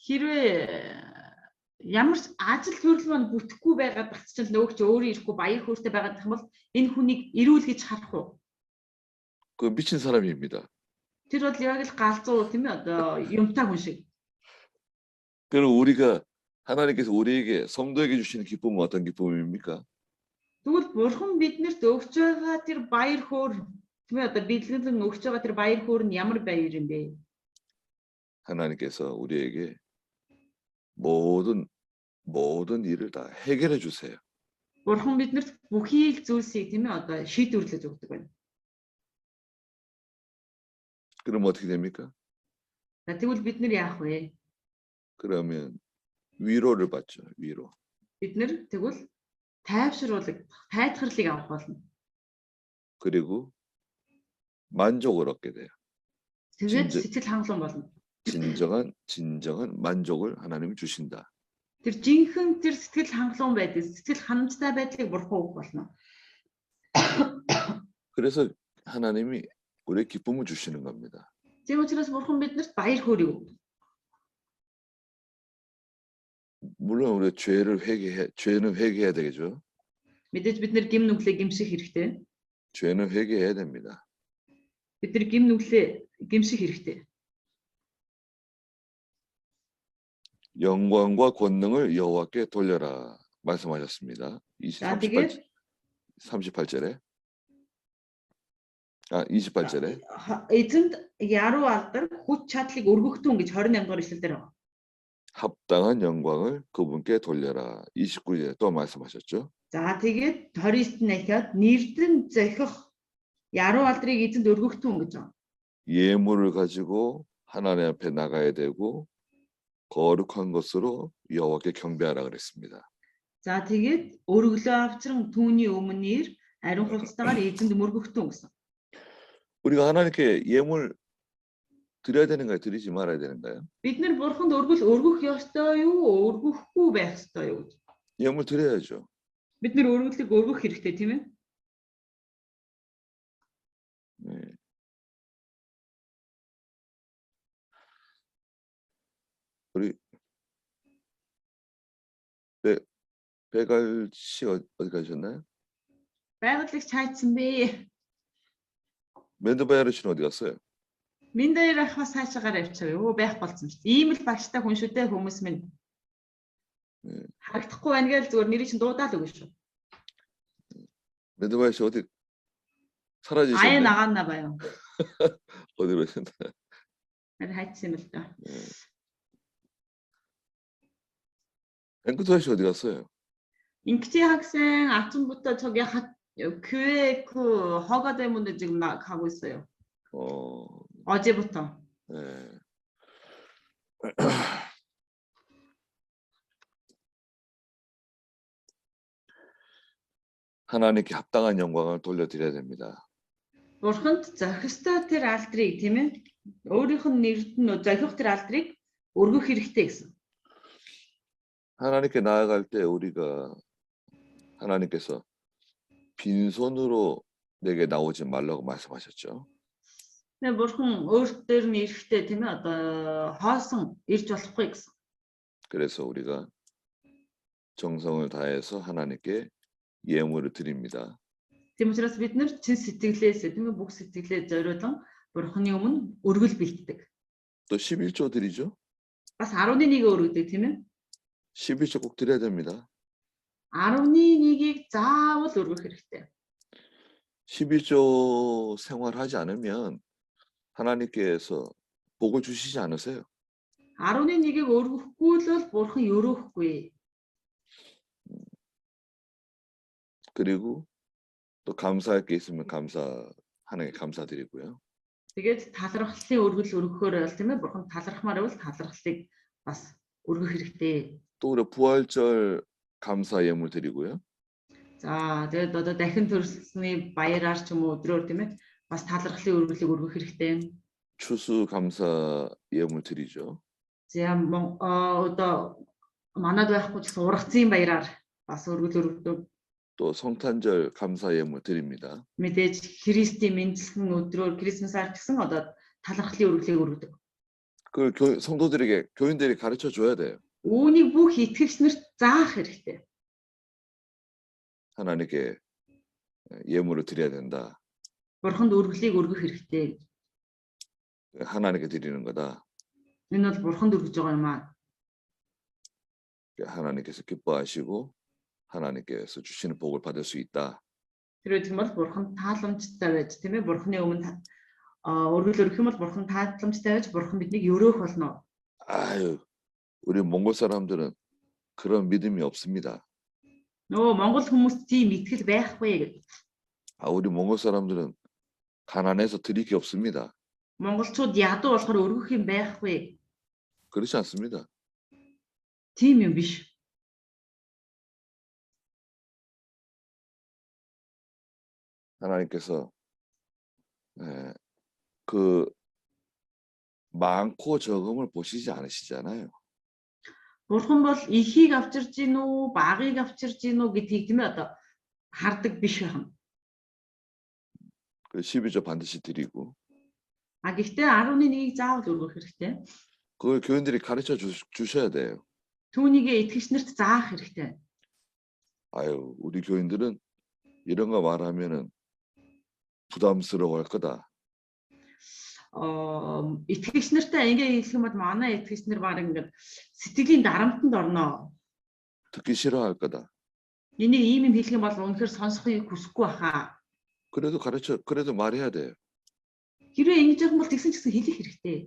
Хэрвээ ямар ч ажил төрөл маань бүтэхгүй байгаад багччил нөгөө ч өөрөө ирэхгүй баяр хөөртэй байгаад юм бол энэ хүнийг ирүүл гэж харах уу? 그 미친 사람입니다. Тэр бол яг л галзуу тийм ээ одоо юмтай хүн шиг. 그럼 우리가 하나님께서 우리에게 성도에게 주시는 기쁨은 어떤 기쁨입니까? Тэгвэл бурхан биднэрт өгч байгаа тэр баяр хөөр тийм ээ одоо бидлэгэн өгч байгаа тэр баяр хөөр нь ямар баяр юм бэ? 하나님께서 우리에게 모든 일을 다 해결해 주세요. Бурхан биднэрт бүхий л зүйлсийг тийм ээ одоо шийдвэрлэж өгдөг байна. 그럼 어떻게 됩니까? За тэгвэл бид нар яах вэ? 그러면 위로를 받죠. 위로. Бид нар тэгвэл тайвшруулах, тайлхарлыг авах болно. 그리고 만족을 얻게 돼요. Тэгээд 진짜- сэтгэл хангалуун болно. 진정한 만족을 하나님이 주신다. Тэр жинхэнэ тэр сэтгэл хангалуун байдаг, сэтгэл ханамжтай байдлыг бурхан өгөх болно. 그래서 하나님이 우리의 기쁨을 주시는 겁니다. Тийм учраас бурхан биднэрт баяр хөөргийг өгдөг. 물론 우리가 죄는 회개해야 되겠죠. Мэдээж бид нар гим нүглээ гимших хэрэгтэй. 죄는 회개해야 됩니다. Бид нар гим нүглээ гимших хэрэгтэй. 영광과 권능을 여호와께 돌려라 말씀하셨습니다. За тэгээд 38절에 28절에 эзэнд яруу алдар хүч чадлыг өргөхтүн гэж 28 дугаар ишлэлдэр байна. 합당한 영광을 그분께 돌려라 29절에 또 말씀하셨죠. За тэгээд 29-т нь ахиад нэрдэн зохих яруу алдрыг эзэнд өргөхтүн гэж байна. 예물을 가지고 하나님 앞에 나가야 되고 거룩한 것으로 여호와께 경배하라 그랬습니다. За тэгээд өргөлөө авчран түүний өмнө нэр ариун хувцастайгаар эзэнд мөргөхтүн гэсэн. 우리가 하나님께 예물 드려야 되는가요? 드리지 말아야 되는가요? Бид нар бурханд өргөх ёстой юу, өргөхгүй байх ёстой юу? 예물 드려야죠. Бид нар өргөлийг өргөх хэрэгтэй тийм ээ. 네. 우리 배갈 씨 어디 가셨나요? Байгууллагч хайцсан бэ? 멘드바야르 씨는 어디 갔어요? Минь дээр ахаас цаашаагаар явчихав юу? Байх болсон шүү дээ. Ийм л багштай хүн шүү дээ хүмүүс минь. Харагдахгүй байна гэж зүгээр нэрийг чинь дуудаал өгнө шүү. 멘드바야르 씨 어디 Аяа 사라지셨나요? нагаана баяа. 어디로 가셨나요? Харин хайцсан юм л да. 앵크토아 씨 어디 갔어요? Инкти 학생 아침부터 저기 교회 그 허가 때문에 지금 가고 있어요. 어제부터. 네. 하나님께 합당한 영광을 돌려드려야 됩니다. Бурханд зохистой тэр алдрыг тийм ээ өөрийнх нь нэрд нь зохих тэр алдрыг өргөх хэрэгтэй гэсэн. 하나님께 나아갈 때 우리가 하나님께서 빈손으로 내게 나오지 말라고 말씀하셨죠. Тэгээ бурхан өөртөө нь ирэхдээ тийм ээ одоо хоосон ирж болохгүй гэсэн. 그래서 우리가 정성을 다해서 하나님께 예물을 드립니다. Тийм учраас бид нар чин сэтгэлээсээ тийм ээ бүх сэтгэлээ зориулан бурханы өмнө өргөл бэлддэг. 또 11조 드리죠. Бас 11-ийг өргөдөг тийм ээ. 11조 꼭 드려야 됩니다. 11-ийг заавал өргөх хэрэгтэй. 11조 생활하지 않으면 하나님께서 복을 주시지 않으세요. 11-ийг өргөхгүй л бол бурхан өрөөхгүй. 그리고 또 감사할 게 있으면 하나님께 감사드리고요. Тэгээд талархлын өргөл өргөхөөр бол тийм ээ бурхан талархмаар бол талархлыг бас өргөх хэрэгтэй. 또 우리 부활절 감사 예물 드리고요. За тэгээд одоо дахин төрсний баяраар ч юм уу өдрөөр тийм ээ бас талархлын өргөлийг өргөх хэрэгтэй. 추수 감사 예물 드리죠. За одоо манад байхгүй ч ургацын баяраар бас өргөл өргөдөг. 또 성탄절 감사 예물 드립니다. Мэдээж Христийн мэндэлсэн өдрөөр Крисмсаар гэсэн одоо талархлын өргөлийг өргөдөг. 그걸 성도들에게 교인들이 가르쳐 줘야 돼요. Үүнийг бүх итгэгч нарт заах хэрэгтэй. 하나님께 예물을 드려야 된다. Бурханд өргөлийг өргөх хэрэгтэй. 하나님께 드리는 거다. Энэ бол бурханд өргөж байгаа юм аа. 하나님께서 기뻐하시고 하나님께서 주시는 복을 받을 수 있다. Тэр үгс бол бурхан тааламжтай байж тийм ээ бурханы өмнө өргөл өргөх юм бол бурхан тааламжтай байж бурхан биднийг өрөөх болно. 아유, 우리 몽골 사람들은 그런 믿음이 없습니다. Нөө Монгол хүмүүс тийм итгэл байхгүй гэдэг. 우리 몽골 사람들은 가난해서 드릴 게 없습니다. Монголчууд ядуу болохоор өргөх юм байхгүй. 그렇지 않습니다. Тийм юм биш. 하나님께서 그 많고 적음을 보시지 않으시잖아요. Бурхан бол ихийг авчирж гин үү, багыг авчирж гин үү гэдгийг тийм ээ одоо хардаг биш байна. 그 12조 반드시 드리고 Гэхдээ 11-ийг заавал өргөх хэрэгтэй. 그걸 교인들이 가르쳐 주셔야 돼요. Түүнийг итгэгч нарт заах хэрэгтэй. 아유, 우리 교인들은 이런 거 말하면은 부담스러워할 거다. Итгэгч нартай ингэ хэлэх юм бол манай итгэгч нар баг ингэ сэтгэлийн дарамтанд орноо. 듣기 싫어할 거다. Энийг ийм юм хэлэх юм бол үнэхээр сонсохыг хүсэхгүй баха. 그래도 말해야 돼요. Хэрвээ ингэж явах юм бол тэгсэн ч гэсэн хэлэх хэрэгтэй.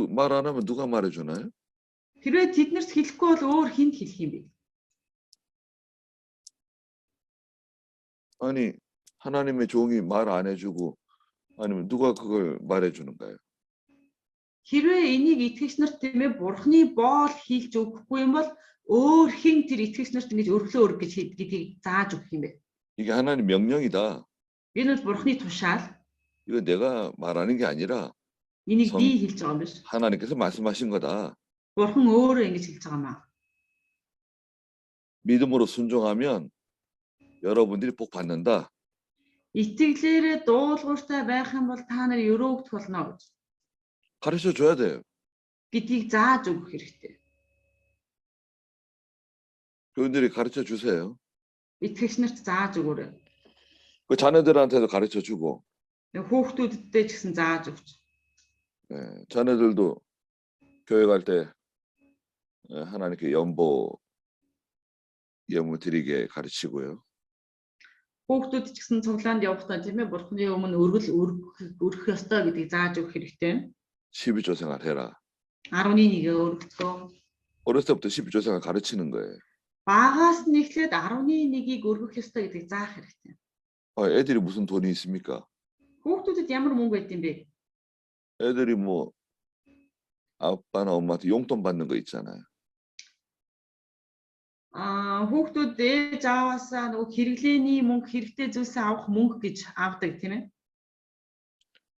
말 안 하면 누가 말해주나요? Хэрвээ тэднэрт хэлэхгүй бол өөр хүнд хэлэх юм бэ? 아니, 하나님의 종이 말 안 해주고 아니면 누가 그걸 말해주는가요? Хэрвээ энийг итгэгч нарт тийм ээ бурхны боол хийлж өгөхгүй юм бол өөр хэн тэр итгэгч нарт ингэж өргөлөө өрг гэж гэдгийг зааж өгөх юм бэ? 이게 하나님 명령이다. Энэ бол бурхны тушаал. 이거 내가 말하는 게 아니라 Энийг би хэлж байгаа юм биш. 하나님께서 말씀하신 거다. Бурхан өөрөө ингэж хэлж байгаа маа. 믿음으로 순종하면 여러분들이 복 받는다. Итгэлээрээ дуулууртай байх юм бол та нар өрөөгдөх болно гэж 가르쳐 줘야 돼요. гэдгийг зааж өгөх хэрэгтэй. 교인들이 가르쳐 주세요. Итгэгч нарт зааж өгөөрэй. 그 자녀들한테도 가르쳐 주고 Хүүхдүүдтэй ч гэсэн зааж өгч. 자녀들도 교회 갈 때 하나님께 연보 예물 드리게 가르치고요. Хүүхдүүд ч гэсэн цуглаанд явахдаа тийм ээ бурхны өмнө өргөл өргөх ёстой гэдгийг зааж өгөх хэрэгтэй. 12조 생활 해라. 11-ийг өргөдгөө. 어렸을 때부터 12조 생활 가르치는 거예요. Багаас нь эхлээд 11-ийг өргөх ёстой гэдгийг заах хэрэгтэй. 애들이 무슨 돈이 있습니까? Хүүхдүүдэд ямар мөнгө байд юм бэ? 애들이 뭐 아빠나 엄마한테 용돈 받는 거 있잖아요. Хүүхдүүд ээж аваасаа нөгөө хэрэглээний мөнгө хэрэгтэй зүйлсээ авах мөнгө гэж авдаг тийм ээ.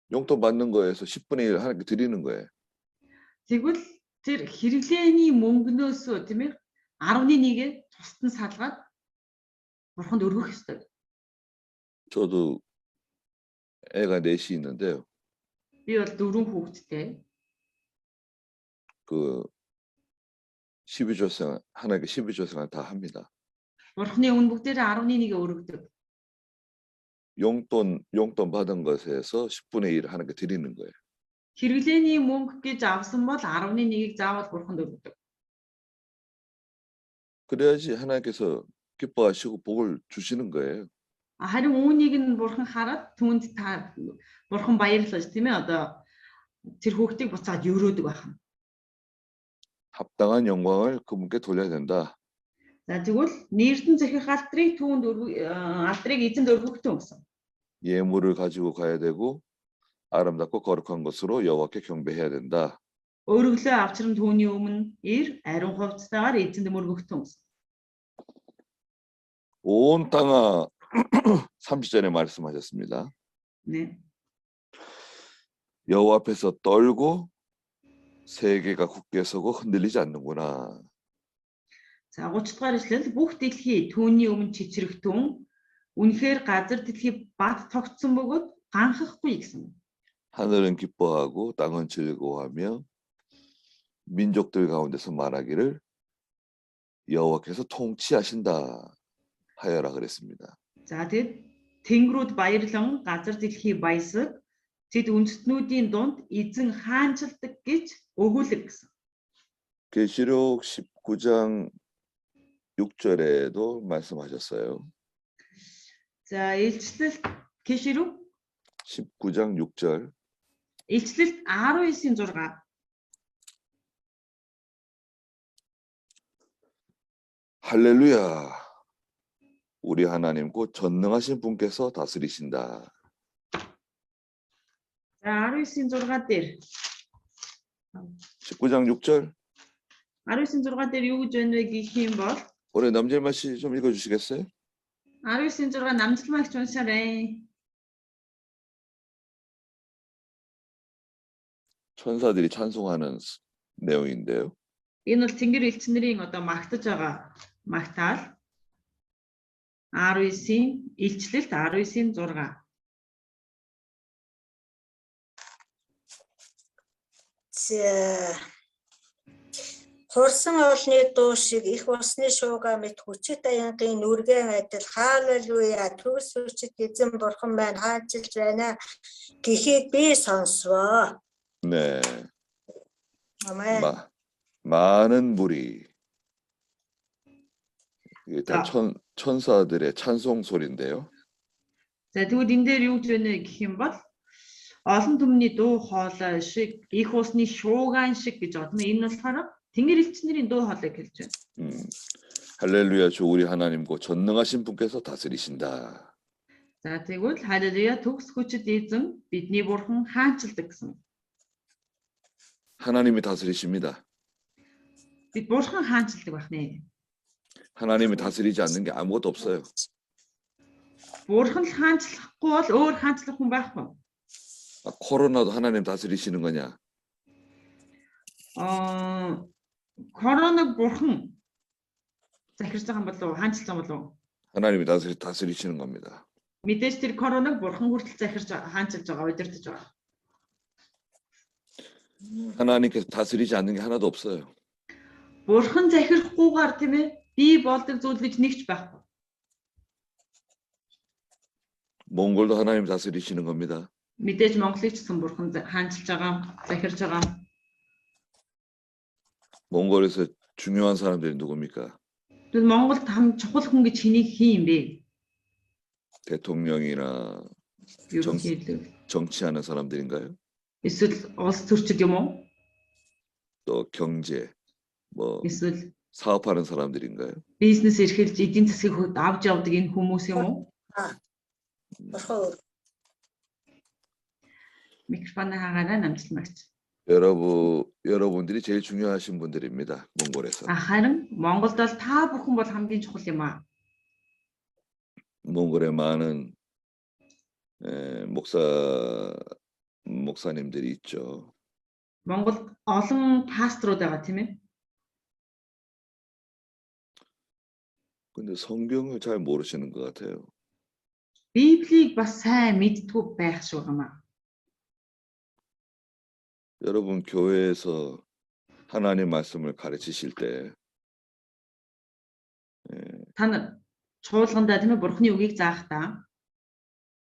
용돈 받는 거에서 10분의 1 하나님께 드리는 거예요. Тэгвэл тэр хэрэглээний мөнгнөөс тийм ээ 11-ийг тусад нь салгаад бурханд өргөх ёстой. 저도 애가 넷이 있는데요. Би бол 4 хүүхэдтэй. 그 12조 생활 하나님께 12조 생활 다 합니다. Бурхны өмнө бүгдээрээ 11-ийг өргөдөг. 용돈 받은 것에서 10분의 1 하나님께 드리는 거예요. Хэрэглээний мөнгө гэж авсан бол 11-ийг заавал бурханд өргөдөг. 그래야지 하나님께서 기뻐하시고 복을 주시는 거예요. Харин үүнийг нь бурхан хараад түүнд та бурхан баярлаж тийм ээ одоо тэр хүүхдийг буцаад өрөөдөг байна. 합당한 영광을 그분께 돌려야 된다. За тэгвэл нэрдэн захих алдрыг түүнд алдрыг эзэнд өргөхтөн гэсэн. 예물을 가지고 가야 되고 아름답고 거룩한 것으로 여호와께 경배해야 된다. Өргөлөө авчран түүний өмнө ир ариун хувцастайгаар эзэнд мөргөхтөн гэсэн. 온 땅아 30절에 말씀하셨습니다. Нэ. 여호와 앞에서 떨고 세계가 굳게 서고 흔들리지 않는구나. За 30 дугаар эшлэл бүх дэлхий түүний өмнө чичрэгтэн үнэхээр газар дэлхий бат тогтсон бөгөөд ганхахгүй гэсэн. 하늘은 기뻐하고 땅은 즐거워하며 민족들 가운데서 말하기를 여호와께서 통치하신다 하여라 그랬습니다. За тэгэд тэнгэрүүд баярлан газар дэлхий баясаг тэд үндэстнүүдийн дунд эзэн хаанчилдаг гэж өгүүлэг гэсэн. 계시록 19장 6절에도 말씀하셨어요. За илчлэл Киширүү 19장 6절. илчлэл 19-ийн 6. 할렐루야. 우리 하나님 곧 전능하신 분께서 다스리신다. За 19-ийн 6 дээр 19장 6절. 19-ийн 6 дээр юу гэж байна вэ гэх юм бол 올해 남재만 씨 좀 읽어 주시겠어요? 19-ийн 6 намжлмагч уншаарай. 천사들이 찬송하는 내용인데요. Энэ бол Тэнгэр элчнэрийн одоо магтаж байгаа магтаал 19-ийн илчлэлт 19-ийн 6. За хурсан олны дуу шиг их усны шуугаа мэт хүчит аянгийн нүргэн адил хаалелуя төгс хүчит эзэн бурхан байна хаанчилж байна гэхийг би сонсвоо. 네. 아멘. 많은 불이 이게 다 아. 천사들의 찬송 소리인데요. За тэгвэл энэ дээр юу гэж байна гэх юм бол олон түмний дуу хоолой шиг их усны шуугаан шиг гэж бодно. Энэ нь болохоор Тэнгэр элчнэрийн дуу хоолойг хэлж байна. 할렐루야 주 우리 하나님 곧 전능하신 분께서 다스리신다. За тэгвэл халелуя төгс хүчит эзэн бидний бурхан хаанчилдаг гэсэн. 하나님이 다스리십니다. Бид бурхан хаанчилдаг байх нэ. 하나님이 다스리지 않는 게 아무것도 없어요. Бурхан л хаанчлахгүй бол өөр хаанчлах хүн байхгүй. 코로나도 하나님 다스리시는 거냐? Короныг бурхан захирч байгаа юм болов уу? Хаанчилж байгаа юм болов уу? 하나님이 다스리시는 겁니다. Мэдээж тэр короныг бурхан хүртэл захирч хаанчилж байгаа, удирдах байгаа. 하나님께서 다스리지 않는 게 하나도 없어요. Бурхан захирахгүйгээр тийм ээ бий болдог зүйл гэж нэгч байхгүй. 몽골도 하나님 다스리시는 겁니다. Мэдээж Монголыг ч гэсэн бурхан хаанчилж байгаа, захирж байгаа. 몽골에서 중요한 사람들이 누굽니까? Тэгвэл Монголд хам чухал хүн гэж хэнийг хийн юм бэ? 대통령이나 Ерөнхийлөг. 정치하는 사람들인가요? Эсвэл улс төрчид юм уу? 또 경제, 뭐 Эсвэл 사업하는 사람들인가요? бизнес эрхэлж эдийн засгийг авч явдаг энэ хүмүүс юм уу? бурхан Микрофон хаагаарай намжлмагч. 여러분들이 제일 중요하신 분들입니다. 몽골에서. Харин Монголд бол та бүхэн бол хамгийн чухал юм аа. 몽골에 많은 목사님들이 있죠. Монголд олон пасторууд байгаа тийм ээ. 근데 성경을 잘 모르시는 것 같아요. Библийг бас сайн мэдтгүй байх шиг юм аа. 여러분 교회에서 하나님 말씀을 가르치실 때 Та нар чуулгандаа тийм ээ бурхны үгийг заахдаа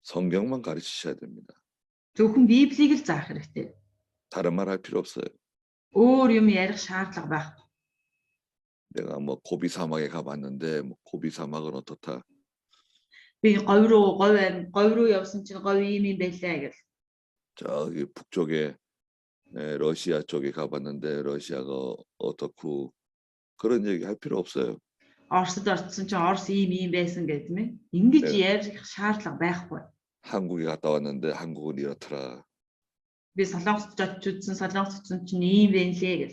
성경만 가르치셔야 됩니다. зөвхөн Библийг л заах хэрэгтэй. 다른 말 할 필요 없어요. Өөр юм ярих шаардлага байхгүй. 내가 뭐 고비 사막에 가봤는데 뭐 고비 사막은 어떻다. Би говь руу явсан чинь говь юм байлаа гэл. 저기 북쪽에 러시아 쪽에 가봤는데 러시아가 어떻고 그런 얘기 할 필요 없어요. Оросд орцсон чинь Орос ийм байсан гэдэг юм. Ингэж 네. ярих шаардлага байхгүй. 한국에 갔다 왔는데 한국은 이렇더라. Би Солонгост очиж үзсэн Солонгос чинь ийм байна лээ гэж.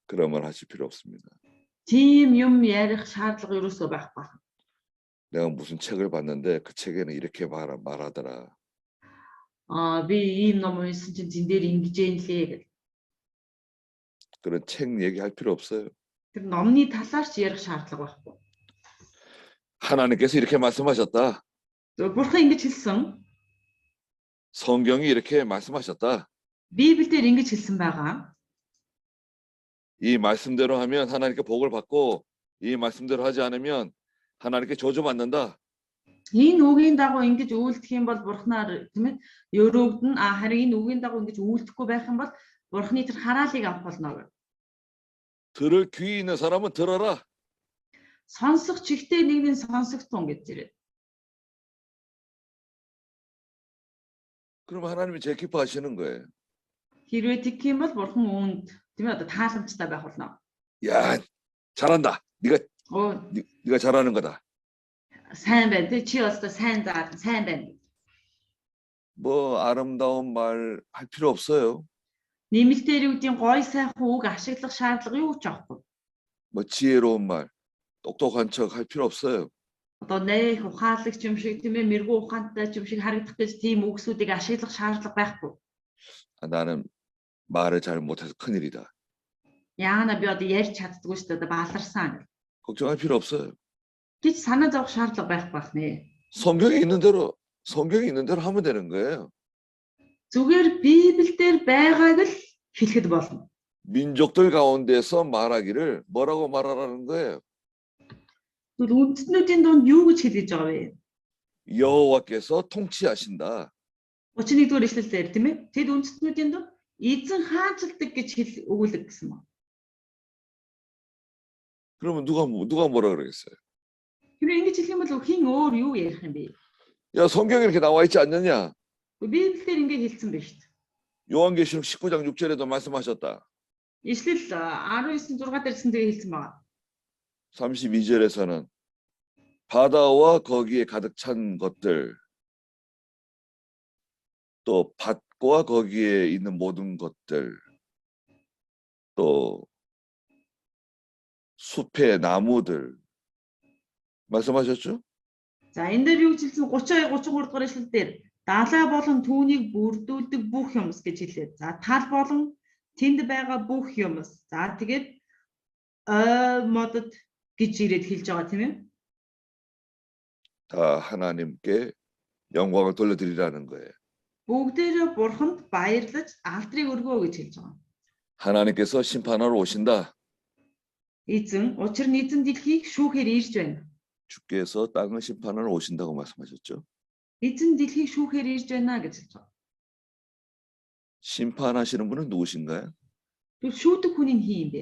그런 말 하실 필요 없습니다. Тийм юм ярих шаардлага ерөөсөө байхгүй. 내가 무슨 책을 봤는데 그 책에는 이렇게 말하더라. Би ийм ном уншсан чинь зэн дээр ингэж юм лээ гэж. 그런 책 얘기할 필요 없어요. Тэр номны талаар ч ярих шаардлага байхгүй. 하나님께서 이렇게 말씀하셨다. Бурхан ингэж хэлсэн. 성경이 이렇게 말씀하셨다. Библиэлд ингэж хэлсэн байгаа. 이 말씀대로 하면 하나님께 복을 받고 이 말씀대로 하지 않으면 하나님께 저주받는다. Энэ үгийн дагуу ингэж үйлдэх юм бол бурхнаар тийм ээ өрөөгдөн харин энэ үгийн дагуу ингэж үйлдэхгүй байх юм бол бурхны тэр хараалыг авах болно. 들을 귀 있는 사람은 들어라. Сонсох чихтэй нэгний сонсогтун гэж ирээд. 그럼 하나님이 제일 기뻐하시는 거예요. Хэрвээ тэгэх юм бол бурхан үүнд тийм ээ одоо тааламжтай байх болно. 야, 잘한다. Оо 네가 잘하는 거다. сайн байна тий чи өөртөө сайн заа сайн байна. 뭐 아름다운 말 할 필요 없어요. Нэмэлтээр үүдийн гой сайхан үг ашиглах шаардлага юу ч авахгүй. 뭐 지혜로운 말, 똑똑한 척 할 필요 없어요. Одоо нэх ухаалагч юм шиг тийм ээ мэрэгүү ухаантай юм шиг харагдах гэж тийм үгсүүдийг ашиглах шаардлага байхгүй. 나는 말을 잘 못해서 큰일이다. Яана би одоо ярьж чаддгүй шүү дээ бааларсан 걱정할 필요 없어요. гэж санаа зовох шаардлага байх нэ. 성경에 있는 대로 하면 되는 거예요. Зүгээр Библиэлд байгааг л хэлэхэд болно. 민족들 가운데서 말하기를 뭐라고 말하라는 거예요. Тэгвэл үндэстнүүдийн дунд юу гэж хэлж байгаа вэ? 여호와께서 통치하신다. 31-р эшлэлээр тийм ээ. Тэд үндэстнүүдийн дунд эзэн хаанчилдаг гэж өгүүлэг гэсэн юм. 그러면 누가 뭐라 그러겠어요? Хэрвээ ингэж хэлэх юм бол хин өөр юу ярих юм бэ? 야, 성경에 이렇게 나와 있지 않느냐? Библиэлд ингэж хэлсэн байна шүү дээ. 요한계시록 19장 6절에도 말씀하셨다. Ишлэл 19:6 дээр гэсэн тэгээ хэлсэн байна. 32절에서는 바다와 거기에 가득 찬 것들, 또 밭과 거기에 있는 모든 것들, 또 숲의 나무들 말씀하셨죠? За энэ дээр юу гэж хэлсэн 32 33 дугаар эшлэл дээр далай болон түүнийг бүрдүүлдэг бүх юмс гэж хэлээ. За тал болон тэнд байгаа бүх юмс. За тэгээд модод гэж ирээд хэлж байгаа тийм ээ. 다 하나님께 영광을 돌려드리라는 거예요. Бүгдээрээ бурханд баярлаж алдрыг өргөө гэж хэлж байгаа. 하나님께서 심판하러 오신다. Учир нь эзэн дэлхийг шүүхээр ирж байна. 주께서 땅을 심판하러 오신다고 말씀하셨죠. Эзэн дэлхийг шүүхээр ирж байна гэж хэлж байгаа. 심판하시는 분은 누구신가요? Тэгвэл шүүдэг хүн нь хин юм бэ?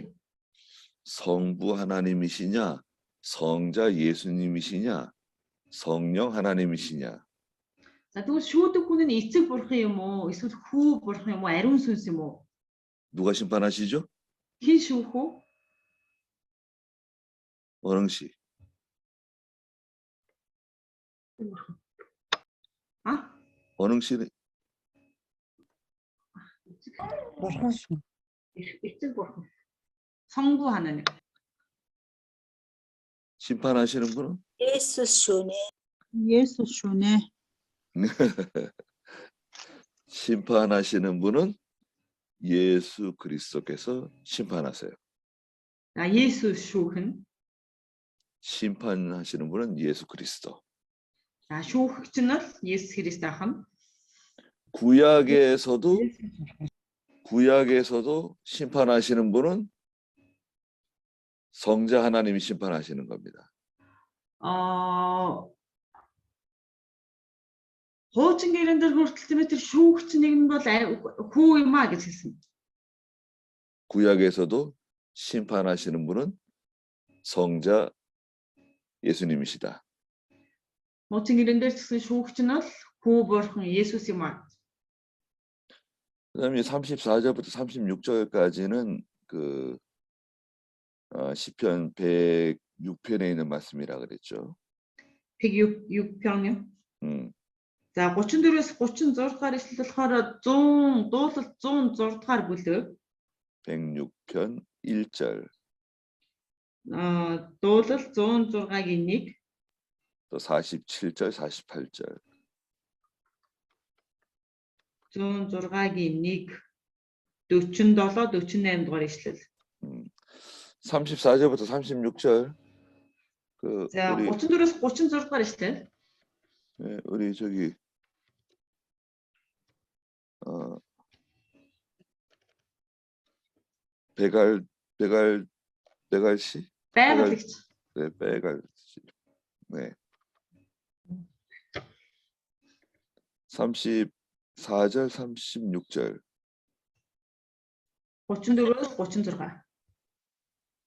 성부 하나님이시냐, 성자 예수님이시냐, 성령 하나님이시냐? За тэгвэл шүүдэг хүн нь эцэг бурхан юм уу? Эсвэл хүү бурхан юм уу? Ариун сүнс юм уу? 누가 심판하시죠? Хин шүүх үү? 어릉씨. 어릉씨는 бурхан шүү. Эцэг бурхан. 성부 하나님. 심판하시는 분은 Есүс шүү нэ. Есүс шүү нэ. 심판하시는 분은 예수 그리스도께서 심판하세요. За Есүс шүүх нь. 심판하시는 분은 예수 그리스도. За шүүхэгч нь бол Есүс Христ ахын. 구약에서도 심판하시는 분은 성자 하나님이 심판하시는 겁니다. Хуучин гэрэн дээр хүртэл тийм ээ тэр шүүгч нэг нь бол хүү юм а гэж хэлсэн. 구약에서도 심판하시는 분은 성자 예수님이시다. Хуучин гэрэн дээр гэсэн шүүгч нь бол хүү бурхан Есүс юм а. 그다음에 34절부터 36절까지는 그 시편 6편에 있는 말씀이라 그랬죠. 106편 юм. За 34-өөс 36 дахь эшлэл болохоор 100 дуулал 106 дахь бүлэг. 106편 1절. Дуулал 106-гийн 1. 또 47절, 48절. 106-гийн 1. 47, 48 дугаар эшлэл. 34절부터 36절. За 34-өөс 36 дахь эшлэл. 네, 우리 저기 베갈씨? Байгалагч. 네, 베갈씨. 네. 34절, 36절. 34-өөс 36.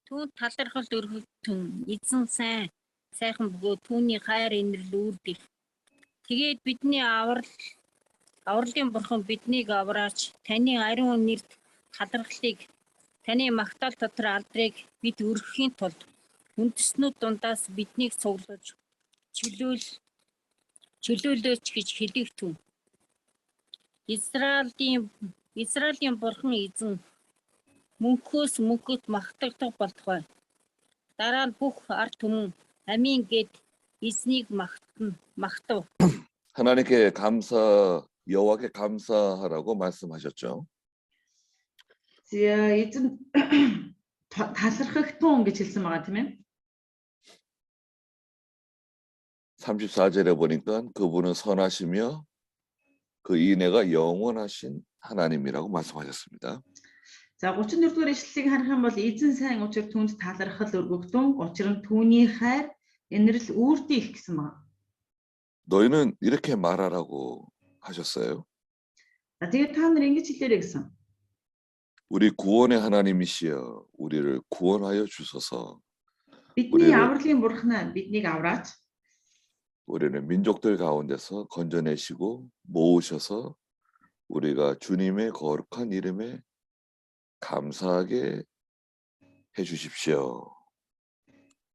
Түүнд талархал өргөгдөн эзэн сайхан бөгөөд түүний хайр инрэл үрдэх. Тэгээд бидний авралын бурхан биднийг авраач таны ариун нэрд талархлыг таны магтаал дотор алдрыг бид өргөхийн тулд үндэснүүд дундаас биднийг цуглаж чөлөөлөөч гэж хэлэгтэн. Израилийн бурхан эзэн мөнхөөс мөнхөд магтагдах болтугай. Дараа нь бүх ард түмэн амийн гэд эзнийг магтав. 하나님께 여호와께 감사하라고 말씀하셨죠. За эзэн талархах тун гэж хэлсэн байгаа тийм ээ. 34절에 보니까 그분은 선하시며 그 인애가 영원하신 하나님이라고 말씀하셨습니다. За 34-р ишлэлийг харах юм бол эзэн сайн учир түүнд талархал өргөгдөн учир нь түүний хайр инрэл үрдэх гэсэн байна. 너희는 이렇게 말하라고 하셨어요. За тэгээд та нар ингэж хэлээрэй гэсэн. 우리 구원의 하나님이시여 우리를 구원하여 주소서. Бидний авралын бурхан биднийг авраач. 우리는 민족들 가운데서 건져내시고 모으셔서 우리가 주님의 거룩한 이름에 감사하게 해주십시오.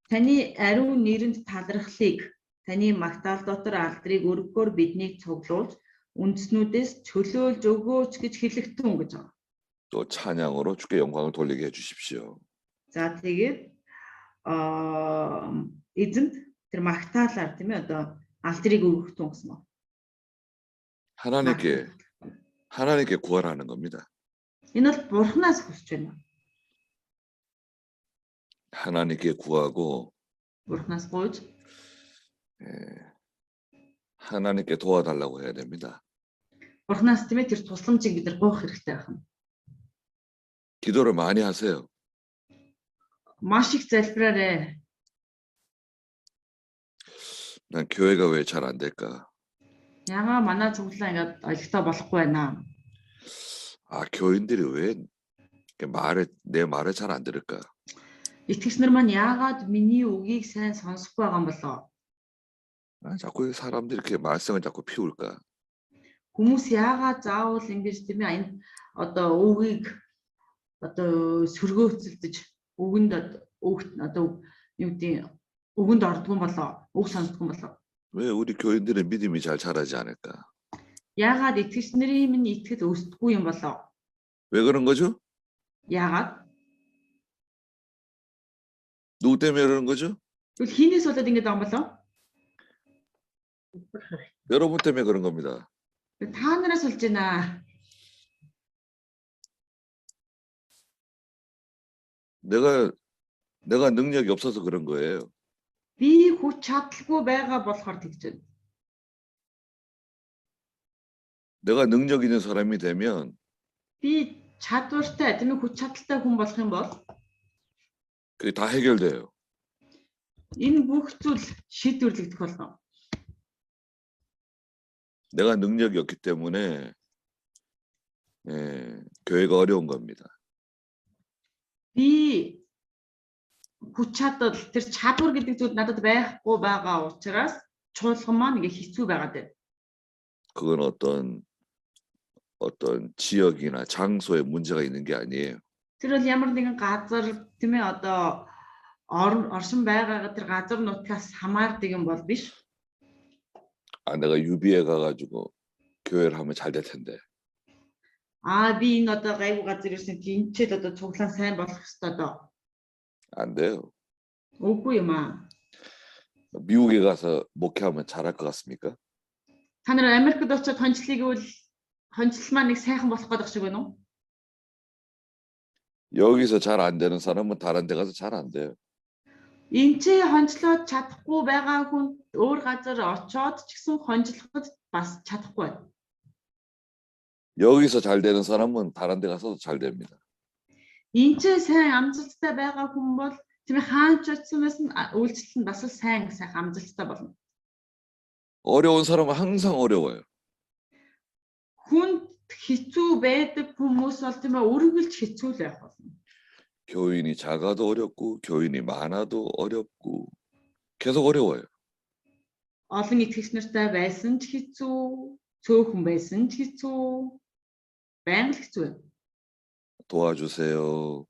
Таны ариун нэрэнд талархлыг таны магтаал дотор алдрыг өргөхөөр биднийг цуглуулж үндэснүүдээс чөлөөлж өгөөч гэж хэлэгтэн гэж байна. 또 찬양으로 주께 영광을 돌리게 해주십시오. За тэгээд эзэнд тэр магтаалаар тийм ээ одоо алдрыг өргөхтэн гэсэн байна. 하나님께 구하라는 겁니다. Энэ бол бурхнаас хүсэж байна. 하나님께 구하고 Бурхнаас гуйж 하나님께 도와달라고 해야 됩니다. бурхнаас тийм ээ тэр тусламжийг бид нар гуйх хэрэгтэй байна. 기도를 많이 하세요. Маш их залбираарай. 난 교회가 왜 잘 안 될까? Ягаа манай цуглаа ингээд ойлгохтой болохгүй байна. 아, 교인들이 왜 내 말을 잘 안 들을까? Итгэгч нар маань яагаад миний үгийг сайн сонсохгүй байгаа юм болоо? 자꾸 사람들이 이렇게 말썽을 자꾸 피울까? Хүмүүс яагаад заавал ингэж тийм ээ одоо үгийг одоо сөргөөцөлдөж үгэнд одоо юу гэдэг үгэнд ордгоо болоо, үг сонсдгоо болоо. 왜 우리 교인들의 믿음이 잘 자라지 않을까? Яагаад итгэгч нарын минь итгэл өсдөггүй юм болоо? 왜 그런 거죠? Яагаад? 누구 때문에 그러는 거죠? Тэгвэл хийнээс болоод ингэж байгаа юм болоо? 여러분 때문에 그런 겁니다. Та нараас болж байна. 내가 능력이 없어서 그런 거예요. Би хүч чадалгүй байгаа болохоор тэгж байна. 내가 능력 있는 사람이 되면 Би чадвартай, тийм ээ хүч чадалтай хүн болох юм бол 그게 다 해결돼요. энэ бүх зүйл шийдвэрлэгдэх болно. 내가 능력이 없기 때문에 교회가 어려운 겁니다. Би хүч чадал тэр чадвар гэдэг зүйл надад байхгүй байгаа учраас чуулган маань ингээ хэцүү байгаад байна. 그건 어떤 지역이나 장소에 문제가 있는 게 아니에요. Тэр бол ямар нэгэн газар тийм ээ одоо оршин байгаа тэр газар нутгаас хамаардаг юм бол биш. 아, 내가 유비에 가가지고 교회를 하면 잘 될 텐데. Би энэ одоо гайгүй газар ирсэн тэнцээд одоо цуглаан сайн болох ёстой доо. 안 돼요. Үгүй юм аа. 미국에 가서 목회하면 잘할 것 같습니까? Та нар Америкт очиод хончлмаа нэг сайхан болох гэдэг шиг байна уу? 여기서 잘 안 되는 사람은 다른 데 가서 잘 안 돼요. Энд чи хончлоод чадахгүй байгаа хүн өөр газар очиод ч гэсэн хончлоход бас чадахгүй байна. 여기서 잘 되는 사람은 다른 데 가서도 잘 됩니다. Энд чи сайн амжилттай байгаа хүн бол тийм хаач очсоноос нь үйлчлэл нь бас сайн амжилттай болно. 어려운 사람은 항상 어려워요. Хүнд хэцүү байдаг хүмүүс бол тийм өргөлж хэцүү л байх болно. 교인이 작아도 어렵고 교인이 많아도 어렵고 계속 어려워요. Олон итгэгч нартай байсан ч хэцүү, цөөхөн байсан ч хэцүү, байнга л хэцүү байна. 도와주세요.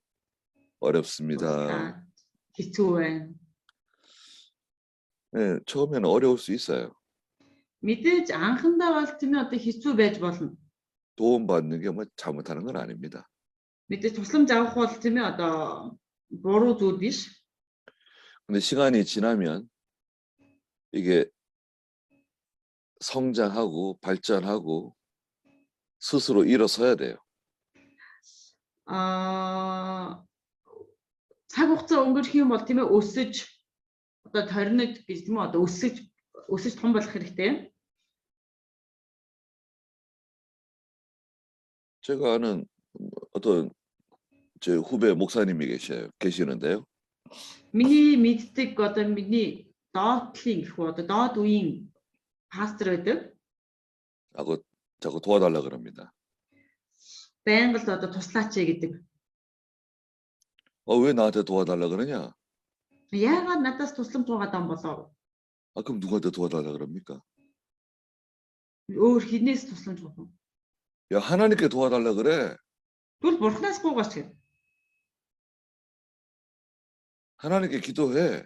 어렵습니다. хэцүү байна. 네, 처음에는 어려울 수 있어요. Мэдээж анхандаа бол тийм одоо хэцүү байж болно. 도움받는 게 뭐 잘못하는 건 아닙니다. Мэдээж тусламж авах бол тийм одоо буруу зүйл биш. 근데 시간이 지나면 이게 성장하고 발전하고 스스로 일어서야 돼요. Цаг хугацаа өнгөрөх юм бол тийм өсөж одоо торнод гэж тийм одоо өсөж том болох хэрэгтэй. 제가 아는 어떤 제 후배 목사님이 계시는데요. Миний мэддэг одоо миний доотлын гэх одоо доод үеийн пастор байдаг. 자꾸 도와달라 그럽니다. Байнга л одоо туслаач гэдэг. 왜 나한테 도와달라 그러냐? Яагаад надаас тусламж гуйгаад ам болоо? 그럼 누구한테 도와달라 그럽니까? Өөр хинээс тусламж гуйх. 야, 하나님께 도와달라 그래. Тэгвэл бурхнаас гуйгаач гэв. 하나님께 기도해.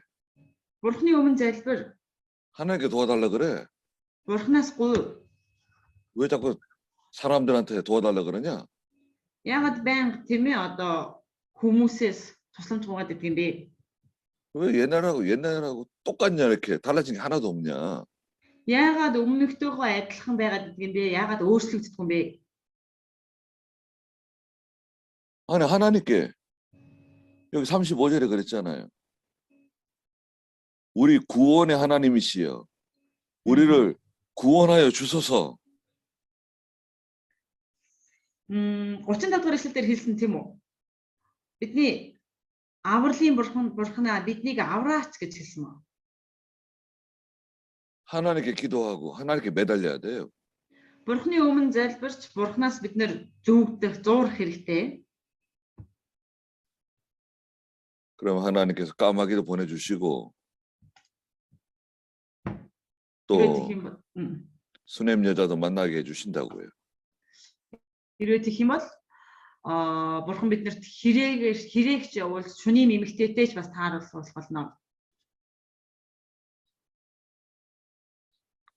Бурхны өмнө залбир. 하나님께 도와달라 그래. Бурхнаас гуй. 왜 자꾸 사람들한테 도와달라 그러냐? Яагаад байнга тийм ээ одоо хүмүүсээс тусламж гуйгаад идэг юм бэ? 왜 옛날하고 똑같냐 이렇게 달라진 게 하나도 없냐? Яагаад өмнөхтэйгөө адилхан байгаад идэг юм бэ? Яагаад өөрчлөгддөг юм бэ? 아니 하나님께 여기 35절에 그랬잖아요. 우리 구원의 하나님이시여 우리를 구원하여 주소서. 35 дугаар эшлэлээр хэлсэн тийм үү? Бидний авралын бурхнаа биднийг авраач гэж хэлсэн мөн. 하나님께 기도하고 하나님께 매달려야 돼요. Бурхны өмнө залбирч бурхнаас бид нэр зүгдэх зуурах хэрэгтэй. 그럼 하나님께서 까마귀도 보내주시고 또 수냄 여자도 만나게 해주신다고요. Хэрвээ тэгэх юм бол бурхан биднэрт хэрээгч явуулж шүнийн эмэгтэйтэй ч бас тааруулах болно.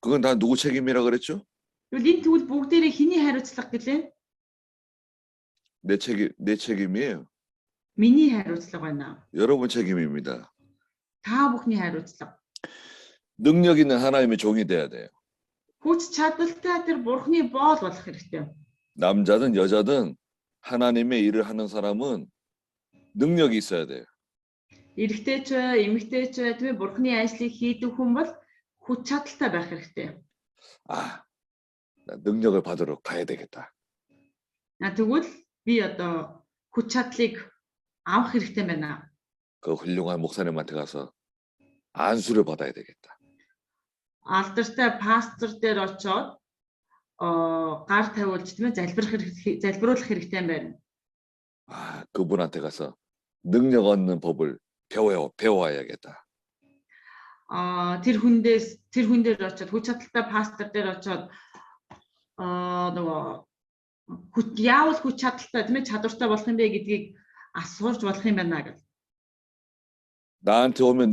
그건 다 누구 책임이라 그랬죠? Тэгвэл энэ тэгвэл бүгдээрээ хэний хариуцлага гэлээ? 내 책임이에요. Миний хариуцлага байна. 여러분 책임입니다. Та бүхний хариуцлага. 능력 있는 하나님의 종이 돼야 돼요. Хүч чадалтай тэр бурхны боол болох хэрэгтэй. 남자든 여자든 하나님의 일을 하는 사람은 능력이 있어야 돼요. Эрэгтэй ч бай, эмэгтэй ч бай, тийм ээ бурхны ажлыг хийдэг хүн бол хүч чадалтай байх хэрэгтэй. 나 능력을 받으러 가야 되겠다. Тэгвэл би одоо хүч чадлыг авах хэрэгтэй байна. 그 훌륭한 목사님한테 가서 안수를 받아야 되겠다. Алдартай пастор дээр очиод гар тавиулж тийм ээ залбируулах хэрэгтэй юм байна. 그분한테 가서 능력 얻는 법을 배워야겠다. Тэр хүн дээр очиод хүч чадалтай пастор дээр очиод нөгөө яавал хүч чадалтай тийм ээ чадвартай болох юм бэ гэдгийг асууж болох юм байна гэх. 나한테 오면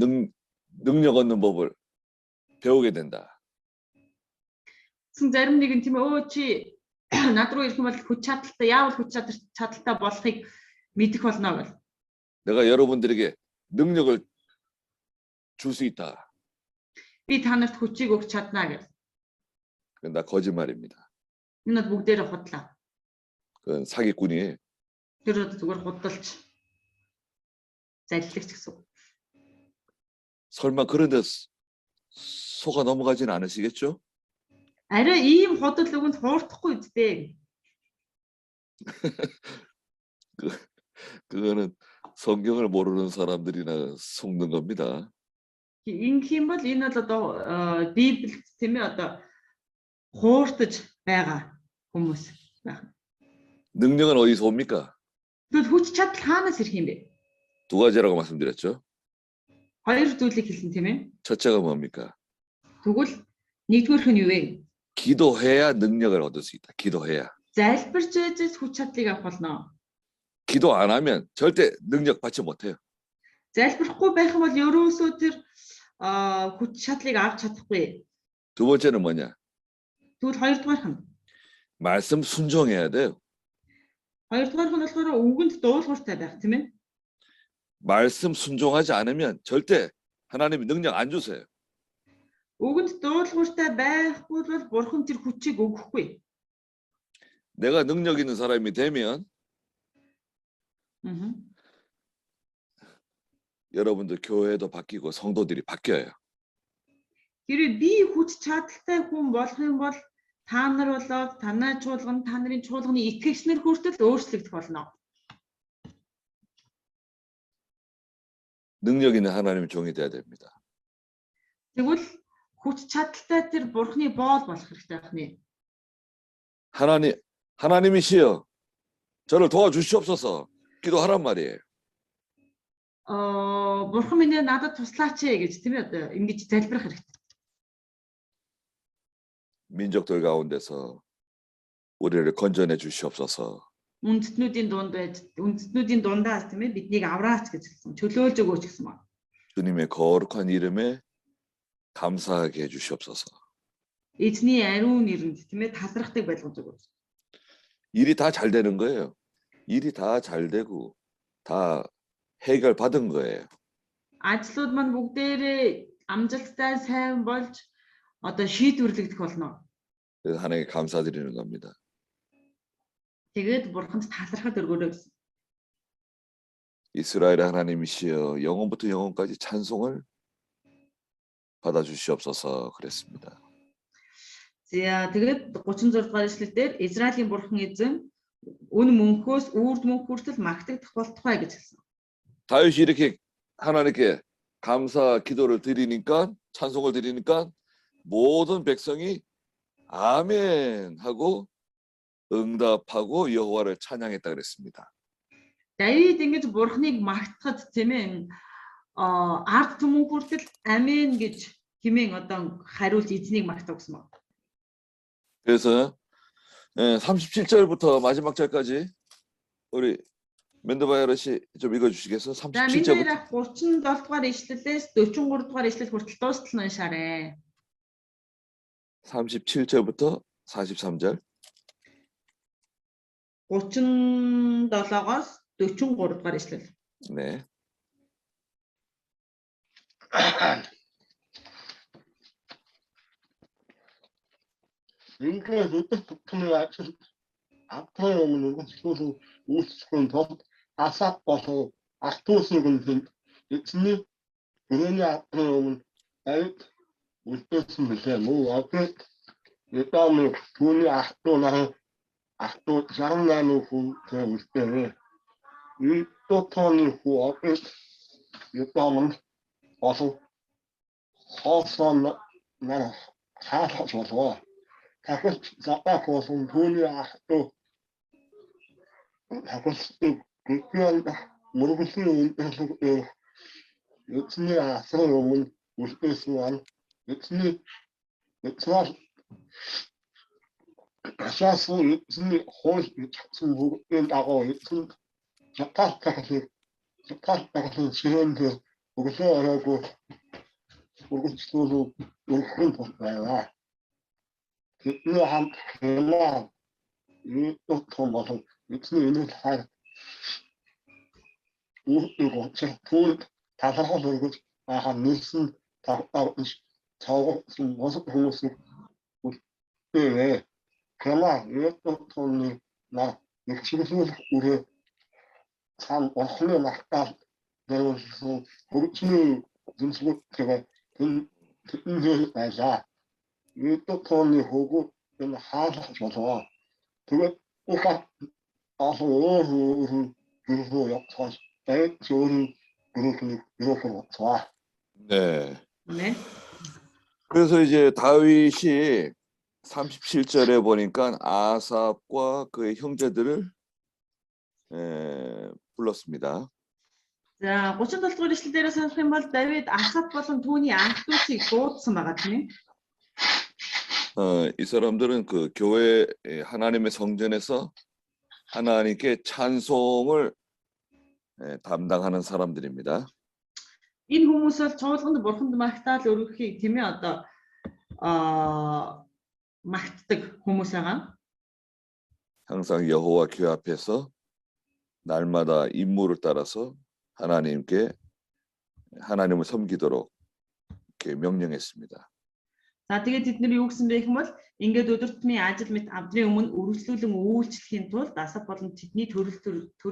능력 얻는 법을 배우게 된다. Гэсэн зарим нэг нь тийм өө чи над руу ирэх юм бол хүч чадалтай яавал хүч чадалтай болохыг мэдэх болно гэл. 내가 여러분들에게 능력을 줄 수 있다. Би та нарт хүчийг өгч чадна гэл. 그건 다 거짓말입니다. Энэ бол бүгдээрээ худлаа. 그건 사기꾼이에요. Тэр бол зүгээр худалч. Залилагч гэсэн. 설마 그런 데 속아 넘어가지는 않으시겠죠? Арай ийм худал өгөнд хуурдахгүй үстэй. 그거는 성경을 모르는 사람들이나 속는 겁니다. Ингэх юм бол энэ бол одоо Библиэд тийм ээ одоо хуурдаж байгаа хүмүүс байна. 능력은 어디서 옵니까? Тэгвэл хүч чадал хаанаас ирэх юм бэ? 두 가지라고 말씀드렸죠. Хоёр зүйлийг хэлсэн тийм ээ. 첫째가 뭡니까? Тэгвэл нэгдүгээрх нь юу вэ? 기도해야 능력을 얻을 수 있다. 기도해야. Залбирч байж хүч чадлыг авах болно. 기도 안 하면 절대 능력 받지 못해요. Залбирахгүй байх юм бол ерөөсөө тэр хүч чадлыг авч чадахгүй. 두 번째는 뭐냐? Тэгвэл хоёрдугаарх нь. 말씀 순종해야 돼요. Хоёрдугаарх нь болохоор үгэнд дуулууртай байх тийм ээ. 말씀 순종하지 않으면 절대 하나님이 능력 안 주세요. Үгэнд дуулууртай байхгүй бол бурхан тэр хүчийг өгөхгүй. 내가 능력 있는 사람이 되면 여러분들 교회도 바뀌고 성도들이 바뀌어요. Хэрвээ би хүч чадалтай хүн болох юм бол та нар болоод танай чуулган та нарын чуулганы итгэгчнэр хүртэл өөрчлөгдөх болно. 능력 있는 하나님의 종이 돼야 됩니다. Тэгвэл хүч чадалтай тэр бурхны боол болох хэрэгтэй байна. 하나님이시여 저를 도와주시옵소서 기도하란 말이에요. Бурхан минь надад туслаач гэж тийм ээ одоо ингэж залбирах хэрэгтэй. 민족들 가운데서 우리를 건져내 주시옵소서. Үндэстнүүдийн дундаас тийм ээ биднийг авраач гэж хэлсэн. Чөлөөлж өгөөч гэсэн байна. 주님의 거룩한 이름에 감사하게 해 주시옵소서. Эзний ариун нэрэнд тийм ээ талархдаг байлгаж өгөөч. 일이 다 잘 되는 거예요. 일이 다 잘 되고 다 해결 받은 거예요. Ажлууд маань бүгдээрээ амжилттай сайн болж одоо шийдвэрлэгдэх болно. 그래서 하나님께 감사드리는 겁니다. Тэгээд бурханд талархал өргөөрэй гэсэн. 이스라엘의 하나님이시여 영원부터 영원까지 찬송을 받아 주시옵소서 그랬습니다. За тэгээд 36 дугаар ишлэлдэр Израилийн бурхан эзэн үн мөнхөөс үрд мөнх хүртэл магтагдах болтугай гэж хэлсэн. 다윗이 이렇게 하나님께 감사 기도를 드리니까 찬송을 드리니까 모든 백성이 아멘 하고 응답하고 여호와를 찬양했다 그랬습니다. Давид ингэж бурханыг магтахад тийм ээ ард түмэн хүртэл амен гэж хэмээн одоо хариулж эзнийг магтав гэсэн байна. 그래서 37절부터 마지막 절까지 우리 멘드바이러 씨 좀 읽어주시겠어요? За 37절부터. 37 дугаар ишлэлээс 43 дугаар ишлэл хүртэл дуустал нь шаарэ. 37절부터 43절. 37-оос 43 дугаар ишлэл. 네. Ингээл хөдөлгөөний ажил 앞으로 오는 것으로 우스운 더 아삭 벗어 악도스는 이쯤이 그러니 앞으로 오는 알 못했습니다. 뭐 앞에 일단은 돈이 악도 장난으로 그 때문에 이 또턴이 그 앞에 일단은 와서 허선 나라 사서서 자꾸 잡아서 돈이 악도 자꾸 그렇게한다 모르겠어요. 요즘에 아서는 못했지만 요즘에 아시아서 요즘에 호시 참고인다고 요즘 작가까지 지원도 өглөө оройгүй үргэлжлүүлээд өргөн тул байлаа. Тэдний хамт хэмээн нэг том болон эцний энэс хайр үүрэг түүнд талархал өргөж ахаа нийсэн тавтарч цаавсан босох хүмүүсийг үлдээ. Кама нэг томны на нэг чимсэл үрээ сан орхны мартаа дэвсэн хөгжмийн зэмсгүүдтэйгээ тэндээ байлаа. Нэг томны хөгөө энэ хаалгаж болоо. Тэгээд ухаа 아서 그래서 약간 에 좋은 그렇게 좋아. 네. 네. 그래서 이제 다윗이 37절에 보니까 아삽과 그의 형제들을 불렀습니다. За 37 дугаар эшлэл дээрээ санах юм бол Давид Асап болон түүний анх дүүсийг дуудсан байгаа тийм ээ. 이 사람들은 그 교회 하나님의 성전에서 하나님께 찬송을 담당하는 사람들입니다. Энэ хүмүүс бол чуулганд бурханд магтаал өргөхийг тийм ээ одоо магтдаг хүмүүс байгаа. 항상 여호와 교회 앞에서 날마다 임무를 따라서 하나님께 하나님을 섬기도록 이렇게 명령했습니다. За тэгээд бид нар юу гэсэн бэ гэх юм бол ингээд өдөр тутмын ажил мэт авдрын өмнө үргэлжлүүлэн үйлчлэхийн тулд Асап болон тэдний төрөл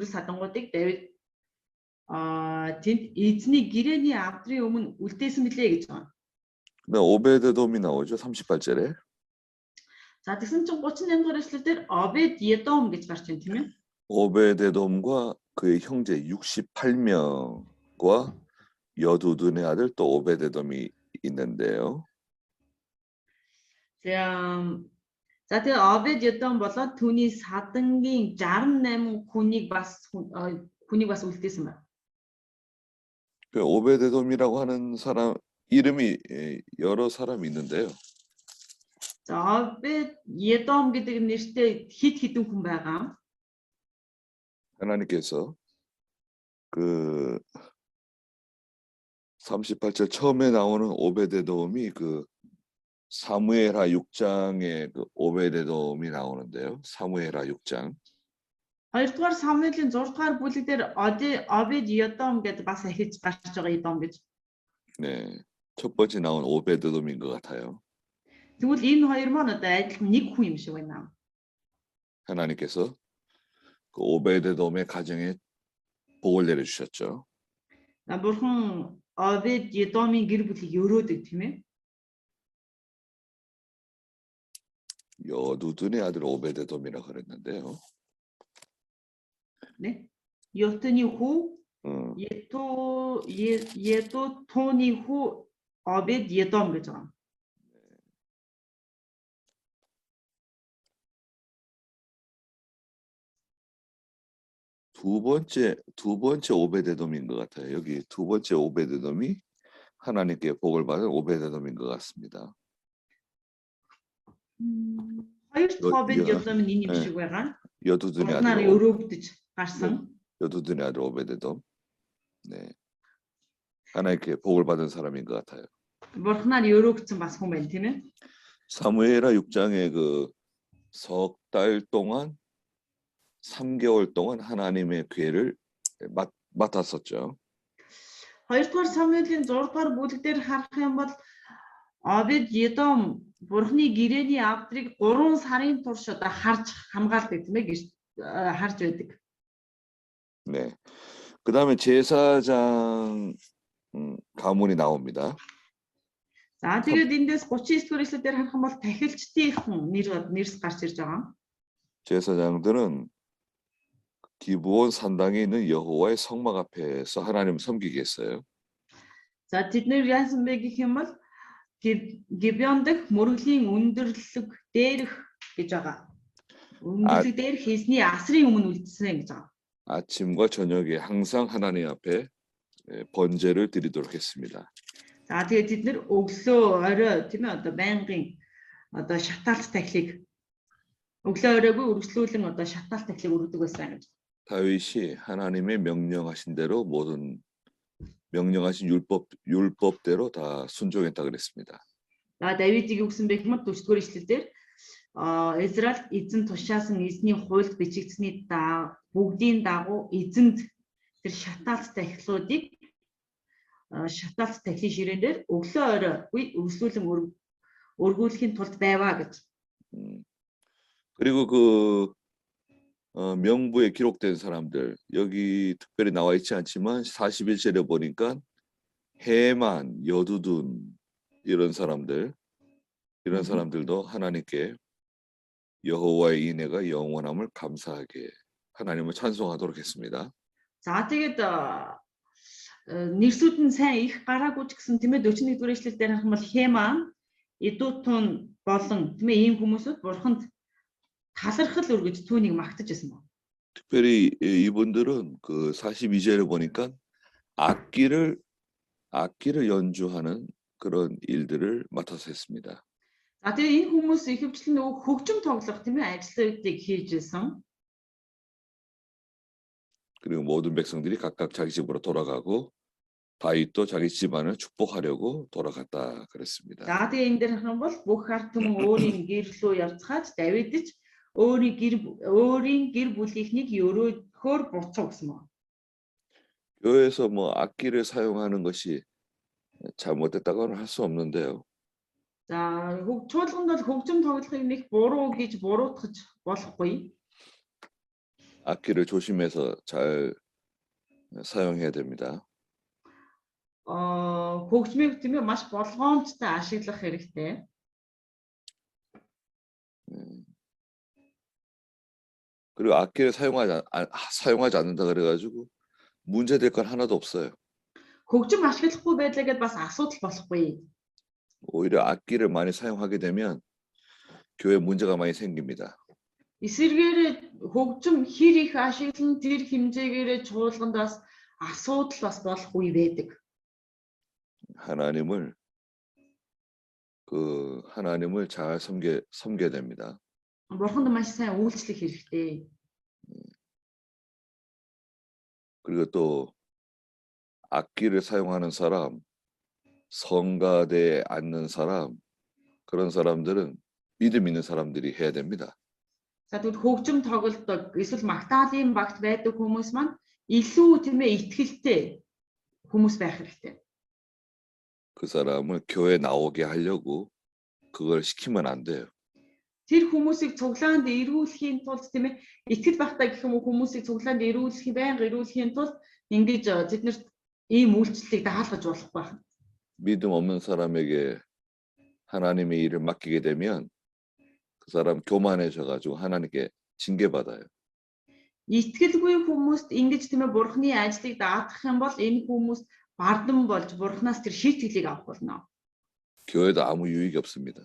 садангуудыг Давид тэнд эзний гэрээний авдрын өмнө үлдээсэн билээ гэж байна. 근데 오베데돔이 나오죠. 38절에. За тэгсэн чинь 38 дугаар эшлэлдэр Обед Едом гэж гарч байна тийм ээ. 오베데돔과 그의 형제 68명과 여두둔의 아들 또 오베데돔이 있는데요. За тэгээ Обед Едом болоод түүний садангийн 68 хүнийг бас үлдээсэн байна. 그 오베데돔이라고 하는 사람 이름이 여러 사람이 있는데요. За Обед Едом гэдэг нэртэй хэд хэдэн хүн байгаа. 하나님께서 그 38절 처음에 나오는 오베데돔이 그 사무엘하 6장에 그 오베데돔이 나오는데요. 사무엘하 6장. 2-р Самуэлийн 6-р бүлэг дээр Обед Едом гэдэг бас ахиж гарч байгаа Едом гэж. 네. 첫 번째 나온 오베데돔인 것 같아요. Тэгвэл энэ хоёр маань одоо адилхан нэг хүн юм шиг байна. 하나님께서 그 오베데돔의 가정에 복을 내려 주셨죠. Бурхан Обед Едомын гэр бүлийг өрөөдөг тийм ээ. 여두둔의 아들 오베데돔이라고 그랬는데요. 네. 여튼이 후 예도 토니 후 Обед Едом гэж байна. 두 번째 오베데돔인 것 같아요. 여기 두 번째 오베데돔이 하나님께 복을 받은 오베데돔인 것 같습니다. Хоёр дахь Обед Едом энэ юм шиг байгаа. 여두둔의 Бурханаар 아들 өрөөгдөж гарсан. 여두둔의 아들 오베데돔. 네. 하나님께 복을 받은 사람인 것 같아요. Бурханаар өрөөгдсөн бас хүн байна тийм ээ. 사무엘하 6장에 그 석 달 동안 3개월 동안 하나님의 괴를 맡았었죠. 2-р Самуэлийн 6-р бүлэг дээр харах юм бол Обед Едом Бурханы гэрээний авдрыг 3 сарын турш одоо харж хамгаалдаг тийм ээ харж байдаг. 네. 그다음에 제사장 가문이 나옵니다. За тэгээд эндээс 39-р эшлэлээр харах юм бол тахилчдын нэрс гарч ирж байгаа. 제사장들은 기브온 산당에 있는 여호와의 성막 앞에서 하나님을 섬기게 했어요. За тэд нэр яасан бэ гэх юм бол Гибеон дэх мөрөглийн өндөрлөг дээрх гэж байгаа. Өндөрлөг дээрх хийсний асрын өмнө үлдсэн гэж байгаа. 아침과 저녁에 항상 하나님 앞에 번제를 드리도록 했습니다. За тэгээд тэд нэр өглөө орой тийм ээ одоо байнгын одоо шатаалт тахилыг өглөө оройгүй үргэлжлүүлэн одоо шатаалт тахилыг өргөдөг байсан гэж. 다윗이 하나님의 명령하신 대로 모든 명령하신 율법대로 다 순종했다 그랬습니다. Давидыг юу гэсэн бэ гэвэл 40-р ишлэлдэр Израиль эзэн тушаасан эзний хуульд бичигдсэний бүгдийн дагуу эзэнд тэр шатаалцтай эхлүүдийг шатаалцтай эхлийн ширээнээр өглөө орой өглөөлөн өргүүлэхийн тулд байваа гэж. 그리고 그 명부에 기록된 사람들 여기 특별히 나와 있지 않지만 41절에 보니까 해만, 여두둔 이런 사람들도 하나님께 여호와의 인애가 영원함을 감사하게 하나님을 찬송하도록 했습니다. За тэгээд нэрсүүд нь сайн их гараагүй ч гэсэн тийм ээ 41-р ишлэл дээр харах юм бол Хеман, Эдутун болон тийм ээ ийм хүмүүсүүд бурханд талархал өргөж түүнийг магтаж байсан байна. 특별히 이분들은 그 42절에 보니까 악기를 연주하는 그런 일들을 맡아서 했습니다. За тэгээд энэ хүмүүс ихэвчлэн нөгөө хөгжим тоглох тийм ээ ажлуудыг хийж байсан. 그리고 모든 백성들이 각각 자기 집으로 돌아가고 다윗도 자기 집안을 축복하려고 돌아갔다 그랬습니다. За тэгээд энэ дээр харах юм бол бүх ард түмэн өөрийн гэр рүү явцгаад Давид ч өөрийн гэр бүлийнхнийг өрөөхөөр буцав гэсэн мөн. 교회에서 뭐 악기를 사용하는 것이 잘못됐다고는 할 수 없는데요. За чуулганд бол хөгжим тоглохыг нэг буруу гэж буруутгаж болохгүй. 악기를 조심해서 잘 사용해야 됩니다. Хөгжмийг тийм ээ маш болгоомжтой ашиглах хэрэгтэй. 그리고 악기를 사용하지 않는다 그래가지고 문제될 건 하나도 없어요. Хөгжим ашиглахгүй байлаа гэдээ бас асуудал болохгүй. 오히려 악기를 많이 사용하게 되면 교회 문제가 많이 생깁니다. Эсвэргээр хөгжим хэр их ашиглан тэр хэмжээгээр чуулганд бас асуудал бас болох үе байдаг. 하나님을 잘 섬겨야 됩니다. Бурханд маш сайн үйлчлэх хэрэгтэй. 그리고 또 악기를 사용하는 사람, 성가대에 앉는 사람, 그런 사람들은 믿음 있는 사람들이 해야 됩니다. За тэгвэл хөгжим тоглолдог эсвэл магтаалын багт байдаг хүмүүс маань илүү тийм ээ итгэлтэй хүмүүс байх хэрэгтэй. 그 사람을 교회 나오게 하려고 그걸 시키면 안 돼요. Тэр хүмүүсийг цуглаанд ирүүлэхийн тулд тийм ээ итгэл багтаа гэх юм уу хүмүүсийг цуглаанд байнга ирүүлэхийн тулд ингэж тэднэрт ийм үйлчлэлийг даалгаж болохгүй байна. 믿음 없는 사람에게 하나님의 일을 맡기게 되면 그 사람 교만해져가지고 하나님께 징계받아요. Итгэлгүй хүмүүст ингэж тийм ээ бурхны ажлыг даатгах юм бол энэ хүмүүс бардан болж бурхнаас тэр шийтгэлийг авах болно. 교회도 아무 유익이 없습니다.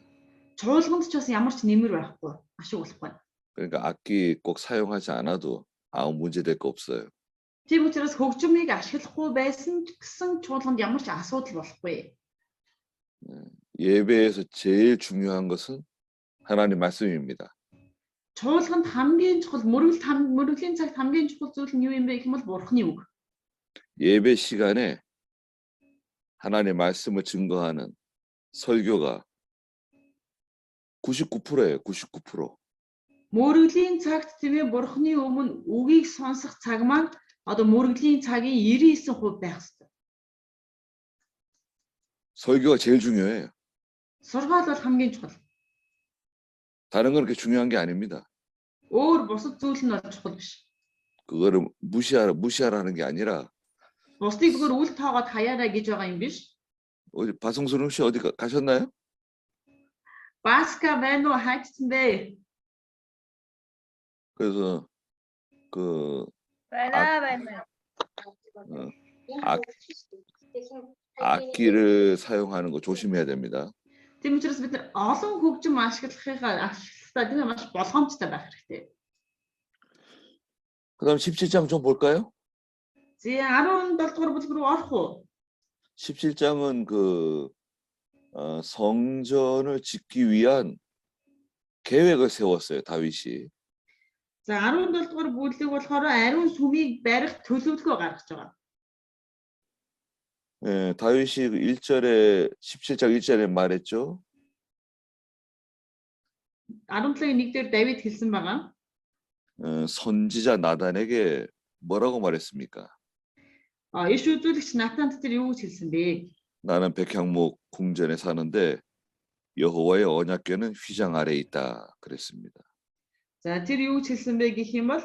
Чуулганд ч бас ямар ч нэмэр байхгүй, ашиг болохгүй. 그러니까 악기 꼭 사용하지 않아도 아무 문제될 거 없어요. Тийм учраас хөгжмийг ашиглахгүй байсан гэсэн чуулганд ямар ч асуудал болохгүй. 예배에서 제일 중요한 것은 하나님 말씀입니다. Чуулганд хамгийн чухал мөрөглийн цагт хамгийн чухал зүйл нь юу юм бэ гэх юм бол бурхны үг. 예배 시간에 하나님 말씀을 증거하는 설교가 99%예요. 99%. Мөрөглийн цагт тийм ээ бурхны өмнө үгийг сонсох цаг маань одоо мөрөглийн цагийн 99% байх ёстой. 설교가 제일 중요해요. Сургаал бол хамгийн чухал. 다른 건 그렇게 중요한 게 아닙니다. Өөр бусад зүйл нь бол чухал биш. 그거를 무시하라는 게 아니라 Бусдыг зүгээр үл тоогоод хаяараа гэж байгаа юм биш. 어디 바송순웅 씨 어디 가셨나요? Баска байна уу хайцсан бэ? 그래서 그 악기를 사용하는 거 조심해야 됩니다. Тийм учраас бид нар олон хөгжим ашиглахаа тийм ээ маш болгоомжтой байх хэрэгтэй. 그다음 17장 좀 볼까요? Зэ 17 дугаар бүлэг рүү орох уу? 17장은 성전을 짓기 위한 계획을 세웠어요, 다윗이. За 17 дугаар бүлэг болохоор ариун сүмийг барих төлөвлөгөө гаргаж байгаа. 예, 다윗이 1절에 17장 1절에 말했죠. 17-ийн 1-ээр Давид хэлсэн байгаа. 선지자 나단에게 뭐라고 말했습니까? Иш үзүүлэгч Натанд тэр юу гэж хэлсэн бэ? 나는 백향목 궁전에 사는데 여호와의 언약궤는 휘장 아래에 있다 그랬습니다. За тэр юу гэж хэлсэн бэ гэх юм бол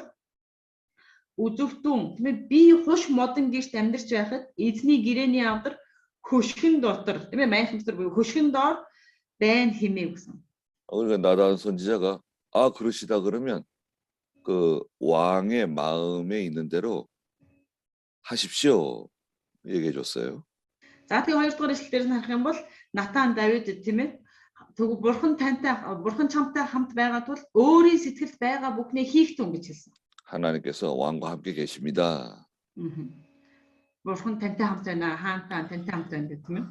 үзөвтүн тийм ээ би хуш модон гэрт амьдарч байхад эзний гэрээний авдар хөшгөн дотор тийм ээ майхан дотор буюу хөшгөн доор байн хэмээг гэсэн. 그러니까 나단 선지자가 그러시다 그러면 그 왕의 마음에 있는 대로 하십시오 얘기해 줬어요. За тэгээ хоёрдугаар эшлэлээр нь харах юм бол Натан Давид тийм ээ төг бурхан чамтай хамт байгаа тул өөрийн сэтгэлд байгаа бүхнээ хийх тун гэж хэлсэн. 하나님께서 왕과 함께 계십니다. бурхан тантай хамт байна, хаантаа тантай хамт байна гэх тийм ээ.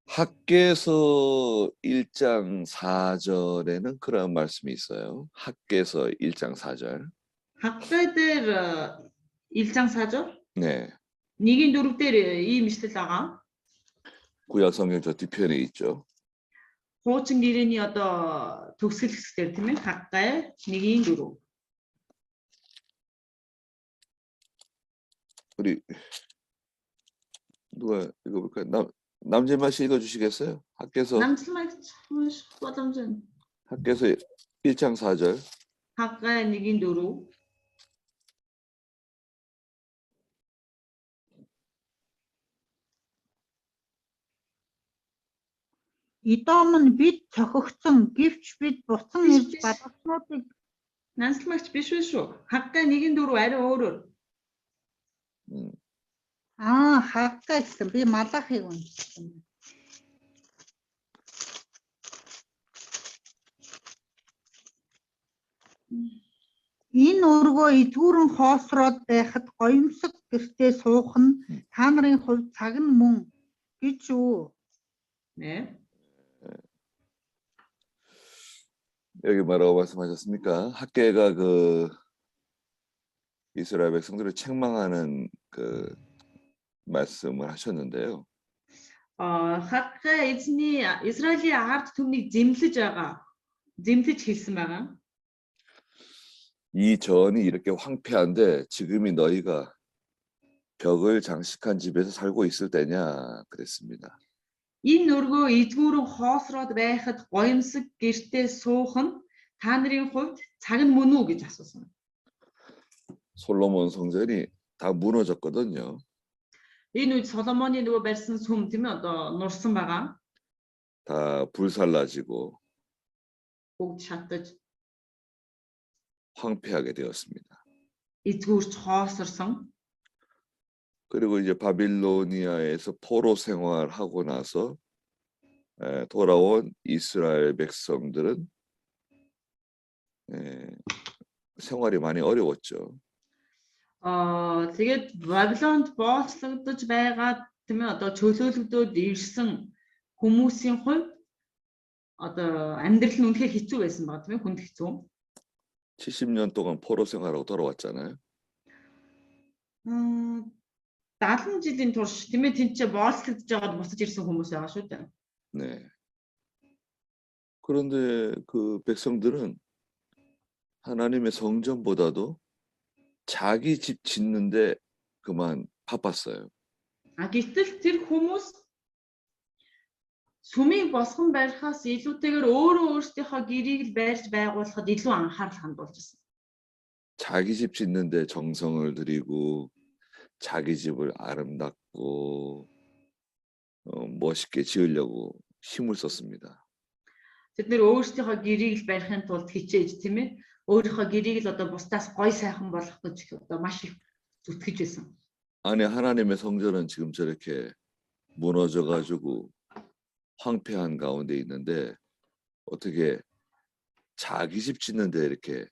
학개서 1장 4절에는 그런 말씀이 있어요. 학개서 1장 4절. Хаггай дээр 1장 4절 네. 1-4 дээр ийм ишлэл байгаа. 구약 성경 저 뒤편에 있죠. Хуучин гэрээний одоо төгсгөл хэсгээр тийм ээ Хаггай 1-4. 우리 누가 읽어볼까요? 남재만 씨 읽어주시겠어요? 학개서 Намслагч боломж. 학개서 1장 4절. Хаггай 1-4. Идом нь бид цохигдсон гэвч бид буцан ирж балгаснуудыг Намслагч биш үү шүү. Хаггай 1-4 арай өөрөөр. хаггай гэсэн би малахыг уншсан. Энэ өргөө эдгүүрэн хоосроод байхад гоёмсог гэртээ суух нь та нарын хувьд цаг нь мөн гэж үү. 네. 여기 뭐라고 말씀하셨습니까? 학개가 그 이스라엘 백성들을 책망하는 그 말씀을 하셨는데요. Хаггай эзний Израилийн ард түмнийг зэмлэж хэлсэн байгаа. 이 전이 이렇게 황폐한데 지금이 너희가 벽을 장식한 집에서 살고 있을 때냐 그랬습니다. Энэ өргөө эдгүүрэн хоосроод байхад гоёмсог гэртээ суух нь та нарын хувьд цаг нь мөн үү гэж асуусан. 솔로몬 성전이 다 무너졌거든요. Энэ үед Соломоны нөгөө барьсан сүм тийм ээ одоо нурсан байгаа. 다 불살라지고 Бүгд шатаж 황폐하게 되었습니다. эдгүүрч хоосорсон. 그리고 이제 바빌로니아에서 포로 생활하고 나서 돌아온 이스라엘 백성들은 생활이 많이 어려웠죠. Тэгээд Бабилонд бооцлогдож байгаа тийм ээ одоо чөлөөлөгдөөд ирсэн хүмүүсийн хувьд одоо амьдрал нь үнэхээр хэцүү байсан байгаа тийм ээ хүнд хэцүү. 70년 동안 포로 생활하고 돌아왔잖아요. 70 жилийн турш тийм ээ тэнцээ бооцлогдож байгаад буцаж ирсэн хүмүүс байгаа шүү дээ. 네. 그런데 그 백성들은 하나님의 성전보다도 자기 집 짓는데 그만 바빴어요. Гэтэл тэр хүмүүс сүмийг босгон барихаас илүүтэйгээр өөрсдийнхөө гэрийг л байрж байгуулахад илүү анхаарал хандуулж байна. 자기 집 짓는데 정성을 들이고 자기 집을 아름답고 멋있게 지으려고 힘을 썼습니다. Тэд нэр өөрсдийнхөө гэрийг л барихын тулд хичээж тийм ээ өөрийнхөө гэрийг л одоо бусдаас гой сайхан болгох гэж одоо маш их зүтгэж байсан. 아니 하나님의 성전은 지금 저렇게 무너져가지고 황폐한 가운데 있는데 어떻게 자기 집 짓는데 이렇게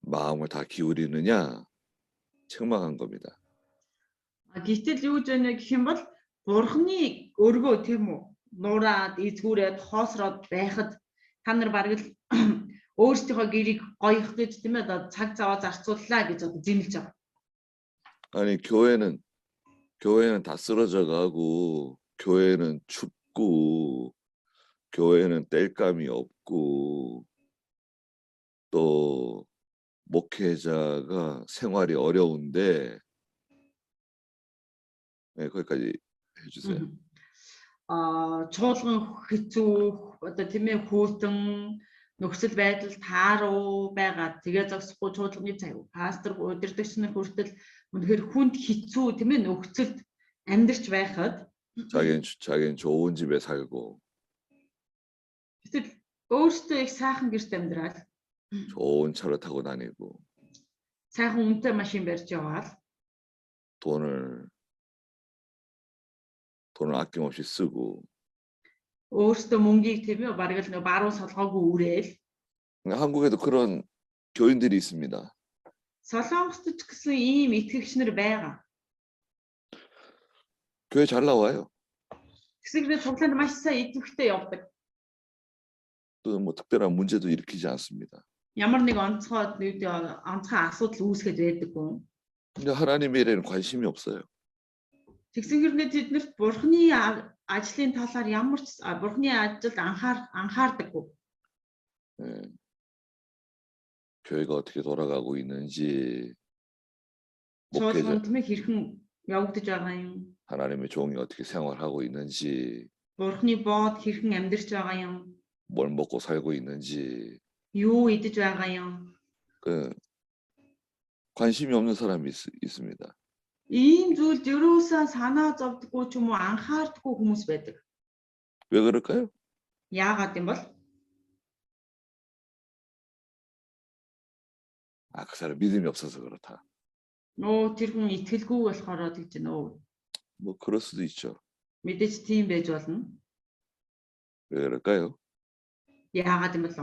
마음을 다 기울이느냐 책망한 겁니다. Гэтэл юу гэж байна гэх юм бол бурхны өргөө тийм үү нураад эзгүүрээд хоосроод байхад та нар бараг л өөрсдийнхөө гэрийг гоёх гэж тийм ээ одоо цаг цаваа зарцууллаа гэж одоо зэмлэж байгаа. 아니 교회는 교회는 다 쓰러져 가고 교회는 춥고 교회는 땔감이 없고 또 목회자가 생활이 어려운데 네, 거기까지 해주세요. Чуулган хэцүү одоо тийм ээ хөөртөн нөхцөл байдал тааруу байгаа. Тэгээ зогсохгүй чуулганы пастор удирдагч нар хүртэл үнэхээр хүнд хэцүү тийм ээ нөхцөлд амьдарч байхад 자기는 좋은 집에 살고 гэтэл өөртөө их сайхан гэрт амьдраад 좋은 차를 타고 다니고 сайхан үнэтэй машин барьж яваад 돈을 아낌없이 쓰고 өөртөө мөнгийг тийм ээ бараг л баруун солгоогүй үрээл 한국에도 그런 교인들이 있습니다. Солонгост ч гэсэн ийм итгэгчнэр байгаа. 교회 잘 나와요. Тэгсэгээр цуглаанд маш сайн идэвхтэй явдаг. 또 뭐 특별한 문제도 일으키지 않습니다. Ямар нэг онцгой асуудал үүсгэж байдаггүй. 근데 하나님의 일에는 관심이 없어요. Тэгсэгээр тэднэрт бурхны ажлын талаар ямар ч бурхны ажилд анхаардаггүй. 예. 교회가 어떻게 돌아가고 있는지 Чуулган тийм ээ хэрхэн явагдаж байгаа юм. 하나님의 종이 어떻게 생활하고 있는지 Бурхны бод хэрхэн амьдарч байгаа юм. 뭘 먹고 살고 있는지 Юу идэж байгаа юм. 그 관심이 없는 사람이 있습니다. Ийм зүйлд ерөөсөө санаа зовдөггүй ч юм уу анхаардаггүй хүмүүс байдаг. 왜 그럴까요? Яагаад юм бол 그 사람 믿음이 없어서 그렇다. тэр хүн итгэлгүй болохоор гэж нөө. 뭐 그럴 수도 있죠. Мэдээж тийм байж болно. 왜 그럴까요? Яагаад юм бол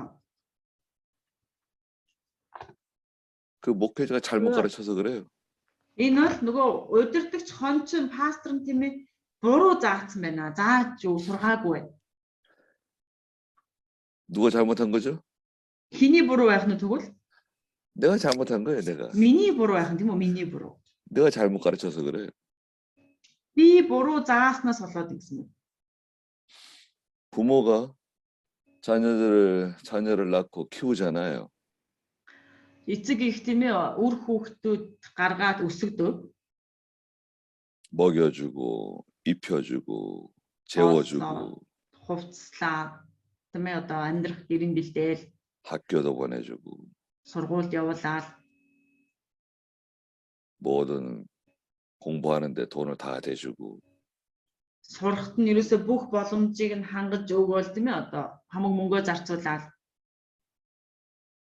그 목회자가 잘못 가르쳐서 그래요. Энэ бол нөгөө удирдагч хончин пастор нь тийм ээ буруу заасан байна. Зааж юу сургаагүй. 누가 잘못한 거죠? Хиний буруу байх нь тэгвэл 내가 잘못한 거예요, 내가. миний буруу байх нь тийм үү? Миний буруу. 내가 잘못 가르쳐서 그래요. Би буруу зааснаас болоод ингэсэн юм. 부모가 자녀를 낳고 키우잖아요. Эцэг их тийм ээ үр хүүхдүүд гаргаад өсгдөг. 먹여주고 입혀주고 재워주고 хувцлаа тийм ээ одоо амьдрах гэрэн бэлдээл 학교도 보내주고 сургуульд явуулаад 모든 공부하는데 돈을 다 대주고 сурахт нь ерөөсөө бүх боломжийг нь хангаж өгөөл тийм ээ одоо хамаг мөнгөө зарцуулаад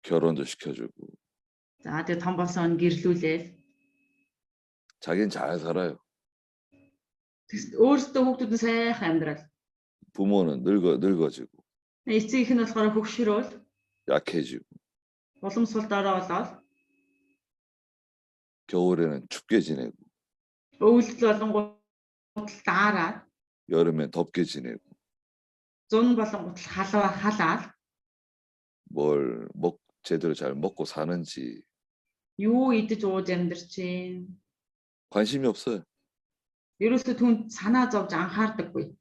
결혼도 시켜주고 за тэгээ том болсон гэрлүүлээл 자기는 잘 살아요. өөрсдөө хүүхдүүд нь сайхан амьдрал. 부모는 늙어지고 Эцэг их нь болохоор хөгшрөөл 약해지고 уламжлалаараа болоод 겨울에는 춥게 지내고 өвөлдөл болонгууд даараад 여름엔 덥게 지내고 зун болонгууд халаад 뭘 제대로 잘 먹고 사는지 юу идэж ууж амьдарч юм. 관심이 없어요. Ерөөсөө түнд санаа зовж анхаардаггүй.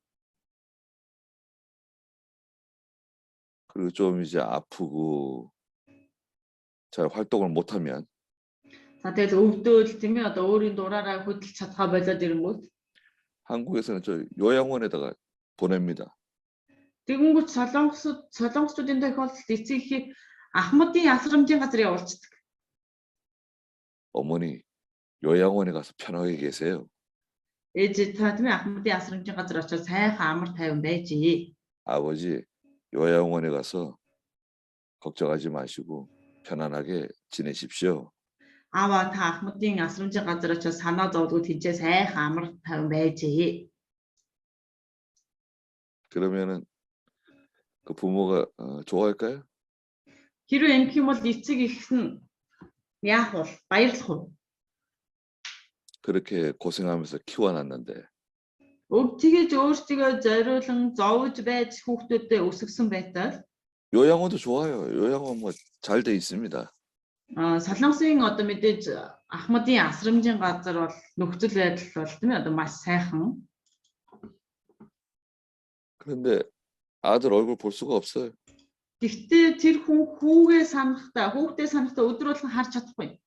그리고 좀 이제 아프고 잘 활동을 못하면 За тэгэл өвдөөл тийм ээ одоо өөрийн дураараа хөдөлж чадхаа болоод ирэнгүүт 한국에서는 저 요양원에다가 보냅니다. тэгэнгүүт солонгосчуудын тохиолдолд эцэг ихийг ахмадын ясрамжийн газар явуулчихдаг. 어머니 요양원에 가서 편하게 계세요. Ээж та тийм ээ ахмадын ясрамжийн газар очиж сайхан амар тайван байжээ. 아버지 요양원에 가서 걱정하지 마시고 편안하게 지내십시오. Аваа та ахмадын ясрамжийн газар очиж санаа зовдгоо тийчээ сайхан амар тайван байжээ. 그러면은 그 부모가 좋아할까요? Хэрвээ ингэх юм бол эцэг их нь яах вэ? Баярлах уу? 그렇게 고생하면서 키워놨는데 Тэгэж өөрсдөө зориулан зовж байж хүүхдүүдэд өсгсөн байтал 요양원도 좋아요. 요양원 뭐 잘 돼 있습니다. солонгосын одоо мэдээж Ахмадын асрамжийн газар бол нөхцөл байдал бол тийм ээ одоо маш сайхан. 그런데 아들 얼굴 볼 수가 없어요. Гэхдээ тэр хүн хүүгээ хүүхдээ санахтаа өдөр болгон харж чадахгүй.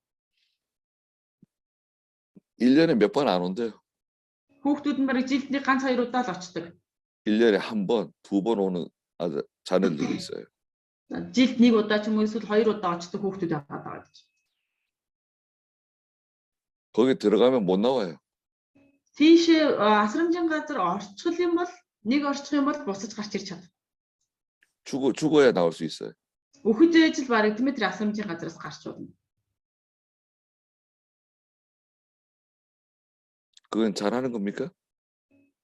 1년에 몇 번 안 온대요. Хүүхдүүд нь барыг жилд нэг ганц 2 удаа л очдог. 1년에 한 번, 2번 오는 자녀들이 있어요. Жилд нэг удаа ч юм уу эсвэл 2 удаа очдог хүүхдүүд байгаа гэж. 거기 들어가면 못 나와요. Тийшээ асрамжийн газар орчих юм бол нэг орчих юм бол бусаж гарч ирч чадна. 죽어야 나올 수 있어요. Өхөж ээж л барыг тийм ээ тэр асрамжийн газараас гарч удна. 그건 잘하는 겁니까?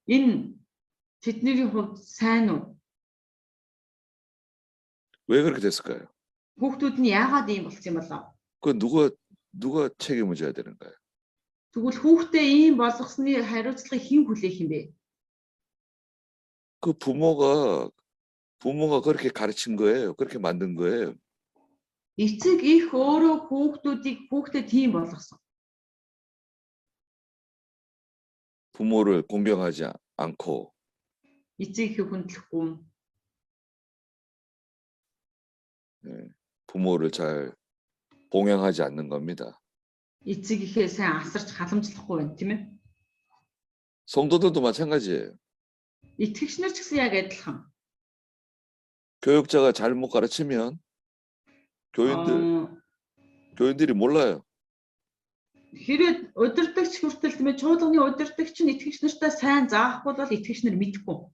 Энэ тэдний хувьд сайн уу? 왜 그렇게 됐을까요? Хүүхдүүд нь яагаад ийм болсон юм болоо? 그 누가 책임을 져야 되는가요? Тэгвэл хүүхдээ ийм болгосны хариуцлагыг хэн хүлээх юм бэ? 그 부모가 그렇게 가르친 거예요. 그렇게 만든 거예요. Эцэг их өөрөө хүүхдээ тийм болгосон. 부모를 공경하지 않고 Эцэг их хүндлэхгүй. 부모를 잘 봉양하지 않는 겁니다. Эцэг ихээ сайн асарч халамжлахгүй байна, тийм ээ? 성도들도 마찬가지예요. Итгэгч нар ч гэсэн яг адилхан. 교육자가 잘못 가르치면 교인들이 몰라요. Хэрэг удирдагч хүртэл тийм ээ чуулганы удирдагч нь итгэгч нартай сайн заахгүй бол итгэгч нар мэдгүй.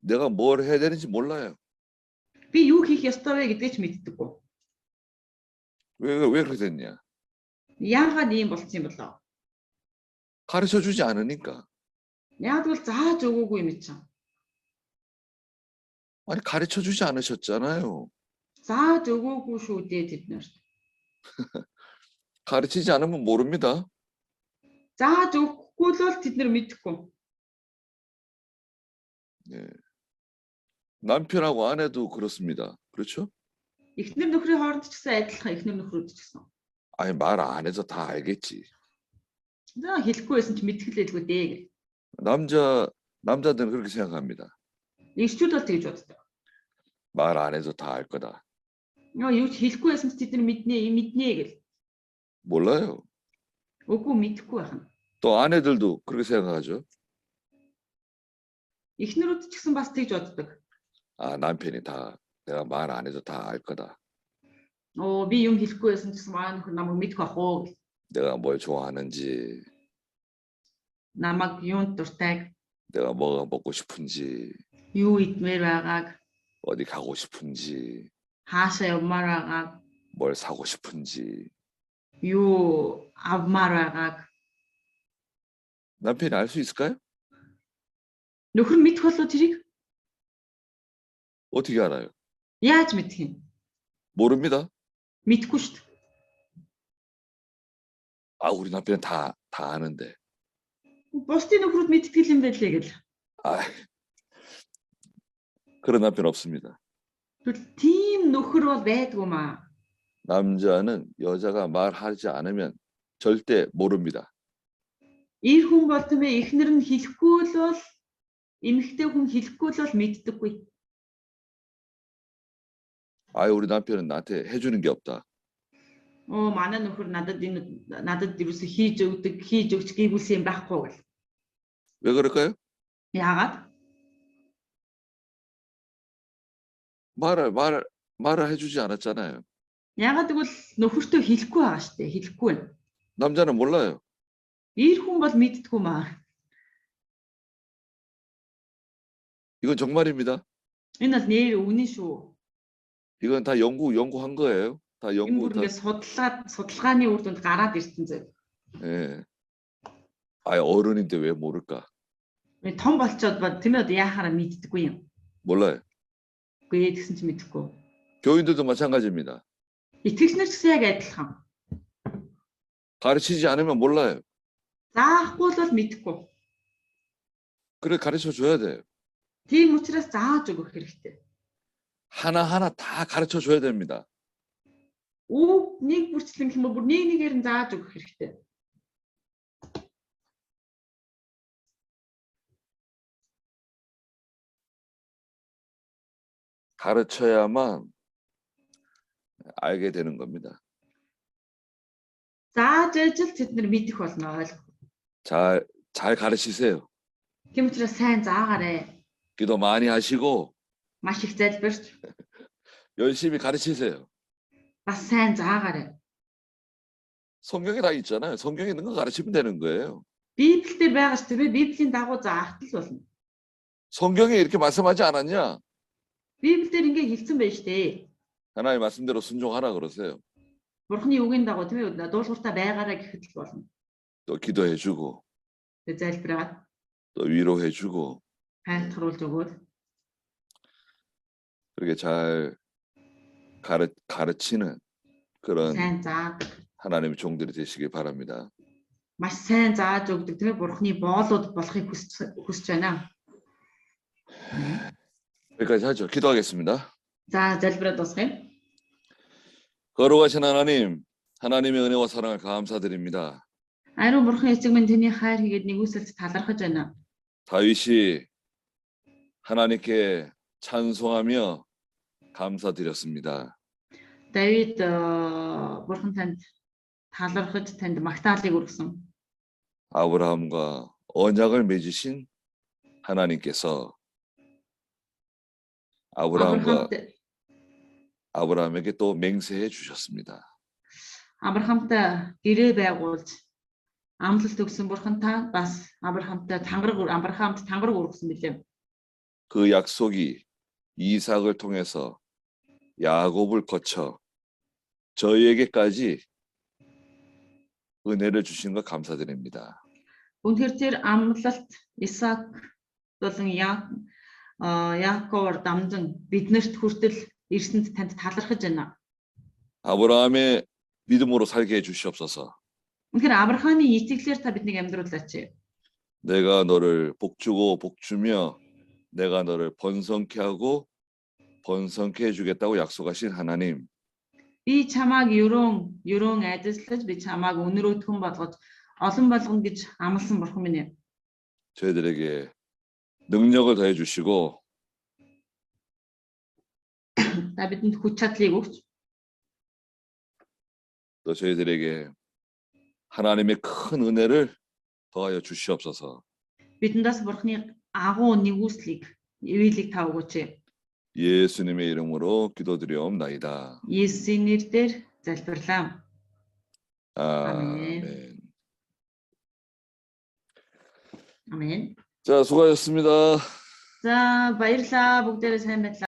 내가 뭘 해야 되는지 몰라요. Би юу хийх ёстой вэ гэдгийг ч мэддэггүй. 왜 그렇게 됐냐? Яагаад ийм болсон юм болоо? 가르쳐 주지 않으니까. Яг бол зааж өгөөгүй юм чинь. 아니 가르쳐 주지 않으셨잖아요. Зааж өгөөгүй шүү дээ тэд нарт. 가르치지 않으면 모릅니다. Зааж өгөхгүй л тэд нар мэдэхгүй. 네. 남편하고 아내도 그렇습니다. 그렇죠? Эхнэр нөхрийн хооронд ч гэсэн адилхан эхнэр нөхрүүд ч гэсэн. 아니 말 안 해서 다 알겠지. За хэлэхгүй байсан ч мэдгэлээдгүй дээ гэх. 남자들은 그렇게 생각합니다. Ирчүүд бол тэгж боддог. 말 안 해도 다 알 거다. Юу ч хэлэхгүй байсан ч тэд нар мэднэ гэл. 몰라요. Үгүй мэдэхгүй байна. 또 아내들도 그렇게 생각하죠. Эхнэрүүд ч гэсэн бас тэгж боддог. 아 남편이 내가 말 안 해도 다 알 거다. Би юм хэлэхгүй байсан ч гэсэн маань нөхөр намайг мэдэх ах уу. 내가 뭘 좋아하는지, Намайг юунд дуртайг, 내가 뭐가 먹고 싶은지, юу идмээр байгааг, 어디 가고 싶은지, хаашаа явмаар байгааг, 뭘 사고 싶은지 юу авмаар байгааг 남편이 알 수 있을까요? нөхөр мэдэх болоо тэрийг 어떻게 알아요? яаж мэдэх юм? 모릅니다. Мэдхгүй шүү дээ. 아 우리 남편은 다 아는데. Бусдын нөхрүүд мэддэг юм байлээ гэл. 아 그런 남편 없습니다. Тийм нөхөр бол байдгүй маа. 남자는 여자가 말하지 않으면 절대 모릅니다. Ир хүн бол тийм ээ эхнэр нь хэлэхгүй л бол эмэгтэй хүн хэлэхгүй л бол мэддэггүй. 아 우리 남편은 나한테 해주는 게 없다. Манай нөхөр надад ерөөсө хийж өгч гээгүүлсэн юм байхгүй гэл. 왜 그럴까요? Яагаад? 말을 해주지 않았잖아요. Яагаад гэвэл нөхөртөө хэлэхгүй байгаа шүү дээ. Хэлэхгүй байна. 남자는 몰라요. Ир хүн бол мэддэггүй маа. 이건 정말입니다. Энэ бол нэр үнэн шүү. 이건 다 연구한 거예요. 다 Энэ 연구 бүр ингээд судалгааны үр дүнд гараад ирсэн зүйл. 예. 아 어른인데 왜 모를까? Том болчоод ба тийм ээ яахаараа мэддэггүй юм. 몰라요. Үгүй тэгсэн чи мэдэхгүй. 교인들도 마찬가지입니다. Итгэгч нар ч гэсэн яг адилхан. 가르치지 않으면 몰라요. Заахгүй л мэдэхгүй. 그래 가르쳐 줘야 돼요. Тийм учраас зааж өгөх хэрэгтэй. 하나하나 다 가르쳐 줘야 됩니다. үг нэг бүрчлэн гэх юм уу бүр нэг нэгээр нь зааж өгөх хэрэгтэй. 가르쳐야만 알게 되는 겁니다. Зааж ажил тэд нар мэдэх болно ойлгох. 잘 가르치세요. Тийм учраас сайн заагаарай. 기도 많이 하시고 Маш их залбирч 열심히 가르치세요. бас сайн заагаарай. 성경에 다 있잖아요. 성경에 있는 거 가르치면 되는 거예요. Библиэлд байгаа ш тийм ээ Библийн дагуу заахт л болно. 성경에 이렇게 말씀하지 않았냐? Библиэлд ингээ хэлсэн байж тээ. 하나님 말씀대로 순종하라 그러세요. Бурхны үгийн дагуу тийм ээ дуулууртаа байгаарай гэхэд л болно. 또 기도해주고 Тэгээ залбираад 또 위로해주고 хайлтгаруулж өгөөд 그렇게 잘 가르치는 그런 сайн заадаг. 하나님의 종들이 되시길 바랍니다. Маш сайн зааж өгдөг тийм ээ Бурхны боолууд болохыг хүсэж байна. 여기까지 하죠. 기도하겠습니다. За залбираад дуусгая. 거룩하신 하나님, 하나님의 은혜와 사랑을 감사드립니다. Ариун Бурхан эцэг минь таны хайр хийгээд нэгүсэлд талархаж байна. 다윗이 하나님께 찬송하며 감사드렸습니다. Давид Бурхан танд талархаж танд магтаалыг өргөсөн. 아브라함과 언약을 맺으신 하나님께서 아브라함에게 또 맹세해 주셨습니다. Авраамтай гэрээ байгуулж амлалт өгсөн Бурхантай бас Авраамд тангараг өргөсөн билээ. 그 약속이 이삭을 통해서 야곱을 거쳐 저희에게까지 은혜를 주신 것 감사드립니다. Үнэхээр тэр амлалт Исаак болон Яаковоор дамжин биднэрт хүртэл ирсэнд танд талархаж байна. 아브라함의 믿음으로 살게 해 주시옵소서. Үнэхээр Авраамийн итгэлээр та биднийг амьдруулаач. 내가 너를 복주고 복주며 내가 너를 번성케 하고 번성케 해주겠다고 약속하신 하나님. Би чамааг ерөн айдарлаж би чамааг өнөрөөдгөн болгож олон болгоно гэж амласан Бурхан минь. 저희들에게 능력을 더해 주시고 Та бидэнд хүч чадлыг өгч 또 저희들에게 하나님의 큰 은혜를 더하여 주시옵소서. бидэндээс Бурханы агуу нэгүслийг ивэлийг та өгөөч. 예수님의 이름으로 기도드리옵나이다. Есүсийн нэрээр залбирлаа. 아멘. 아멘. 자, 수고하셨습니다. За баярлалаа бүгдээрээ сайн байдлаа.